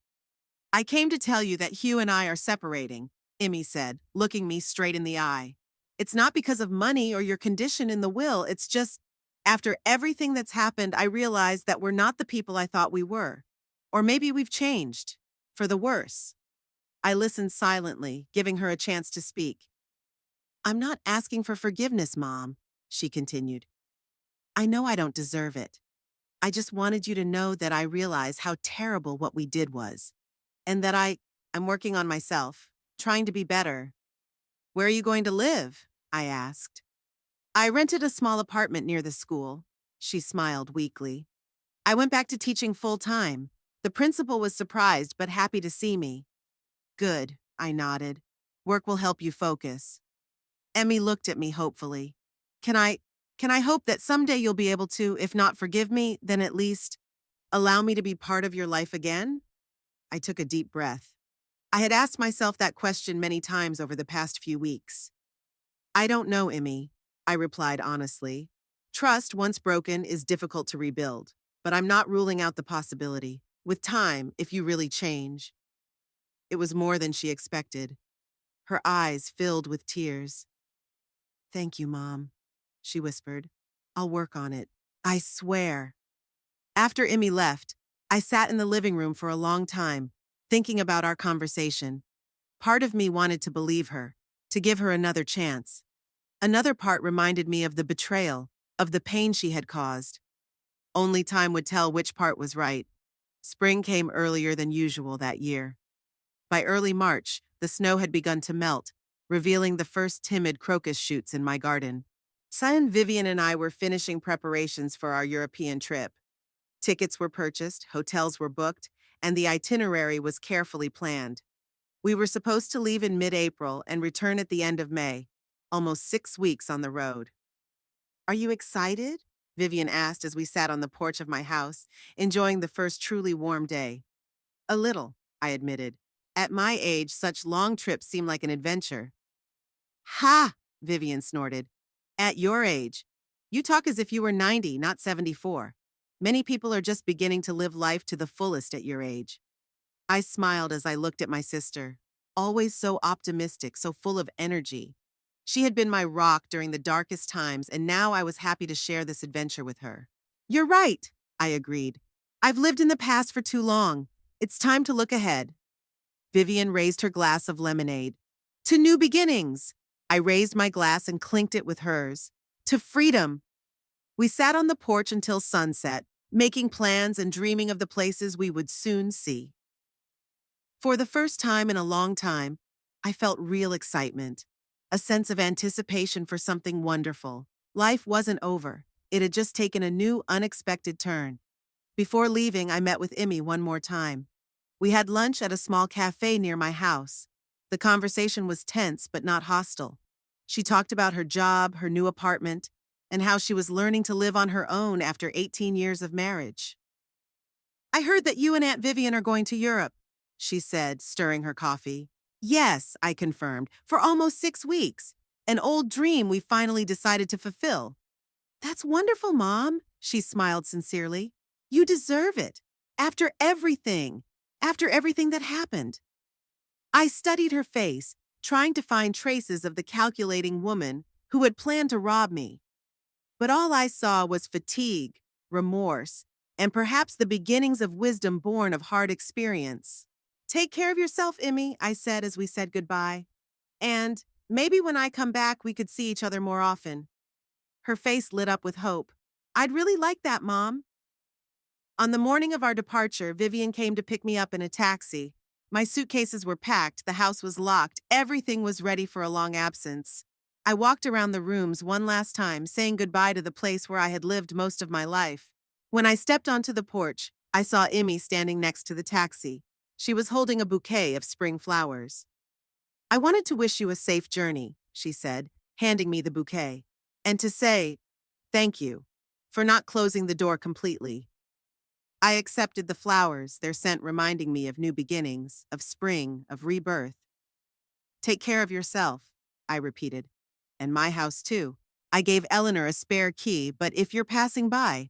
I came to tell you that Hugh and I are separating, Emmy said, looking me straight in the eye. It's not because of money or your condition in the will, it's just, after everything that's happened, I realized that we're not the people I thought we were. Or maybe we've changed, for the worse. I listened silently, giving her a chance to speak. I'm not asking for forgiveness, Mom, she continued. I know I don't deserve it. I just wanted you to know that I realize how terrible what we did was, and that I'm working on myself, trying to be better. Where are you going to live? I asked. I rented a small apartment near the school. She smiled weakly. I went back to teaching full-time. The principal was surprised but happy to see me. Good, I nodded. Work will help you focus. Emmy looked at me hopefully. Can I hope that someday you'll be able to, if not forgive me, then at least allow me to be part of your life again? I took a deep breath. I had asked myself that question many times over the past few weeks. I don't know, Emmy, I replied honestly. Trust, once broken, is difficult to rebuild, but I'm not ruling out the possibility. With time, if you really change. It was more than she expected. Her eyes filled with tears. Thank you, Mom, she whispered. I'll work on it. I swear. After Emmy left, I sat in the living room for a long time, thinking about our conversation. Part of me wanted to believe her, to give her another chance. Another part reminded me of the betrayal, of the pain she had caused. Only time would tell which part was right. Spring came earlier than usual that year. By early March, the snow had begun to melt, revealing the first timid crocus shoots in my garden. Son Vivian and I were finishing preparations for our European trip. Tickets were purchased, hotels were booked, and the itinerary was carefully planned. We were supposed to leave in mid-April and return at the end of May, almost 6 weeks on the road. Are you excited? Vivian asked as we sat on the porch of my house, enjoying the first truly warm day. A little, I admitted. At my age, such long trips seem like an adventure. Ha! Vivian snorted. At your age. You talk as if you were 90, not 74. Many people are just beginning to live life to the fullest at your age. I smiled as I looked at my sister, always so optimistic, so full of energy. She had been my rock during the darkest times, and now I was happy to share this adventure with her. You're right, I agreed. I've lived in the past for too long. It's time to look ahead. Vivian raised her glass of lemonade. To new beginnings. I raised my glass and clinked it with hers. To freedom. We sat on the porch until sunset, making plans and dreaming of the places we would soon see. For the first time in a long time, I felt real excitement, a sense of anticipation for something wonderful. Life wasn't over. It had just taken a new, unexpected turn. Before leaving, I met with Emmy one more time. We had lunch at a small cafe near my house. The conversation was tense but not hostile. She talked about her job, her new apartment, and how she was learning to live on her own after 18 years of marriage. I heard that you and Aunt Vivian are going to Europe, she said, stirring her coffee. Yes, I confirmed, for almost 6 weeks. An old dream we finally decided to fulfill. That's wonderful, Mom, she smiled sincerely. You deserve it. After everything that happened. I studied her face, trying to find traces of the calculating woman who had planned to rob me. But all I saw was fatigue, remorse, and perhaps the beginnings of wisdom born of hard experience. Take care of yourself, Emmy, I said as we said goodbye. And maybe when I come back, we could see each other more often. Her face lit up with hope. I'd really like that, Mom. On the morning of our departure, Vivian came to pick me up in a taxi. My suitcases were packed, the house was locked, everything was ready for a long absence. I walked around the rooms one last time, saying goodbye to the place where I had lived most of my life. When I stepped onto the porch, I saw Emmy standing next to the taxi. She was holding a bouquet of spring flowers. I wanted to wish you a safe journey, she said, handing me the bouquet, and to say, thank you, for not closing the door completely. I accepted the flowers, their scent reminding me of new beginnings, of spring, of rebirth. Take care of yourself, I repeated. And my house too. I gave Eleanor a spare key, but if you're passing by,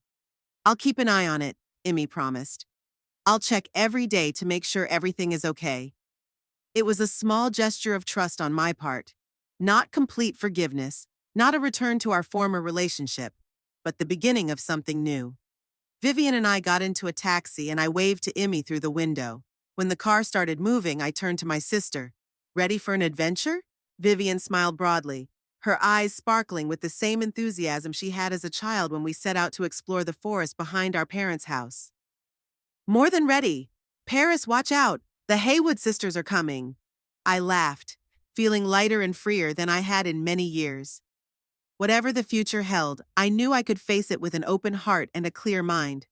I'll keep an eye on it, Emmy promised. I'll check every day to make sure everything is okay. It was a small gesture of trust on my part. Not complete forgiveness, not a return to our former relationship, but the beginning of something new. Vivian and I got into a taxi and I waved to Emmy through the window. When the car started moving, I turned to my sister. Ready for an adventure? Vivian smiled broadly, her eyes sparkling with the same enthusiasm she had as a child when we set out to explore the forest behind our parents' house. More than ready. Paris, watch out. The Haywood sisters are coming. I laughed, feeling lighter and freer than I had in many years. Whatever the future held, I knew I could face it with an open heart and a clear mind.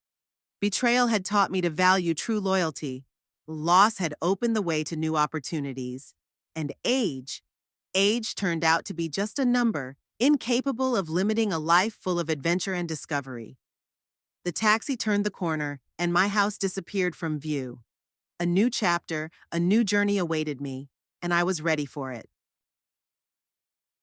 Betrayal had taught me to value true loyalty. Loss had opened the way to new opportunities. And age turned out to be just a number, incapable of limiting a life full of adventure and discovery. The taxi turned the corner, and my house disappeared from view. A new chapter, a new journey awaited me, and I was ready for it.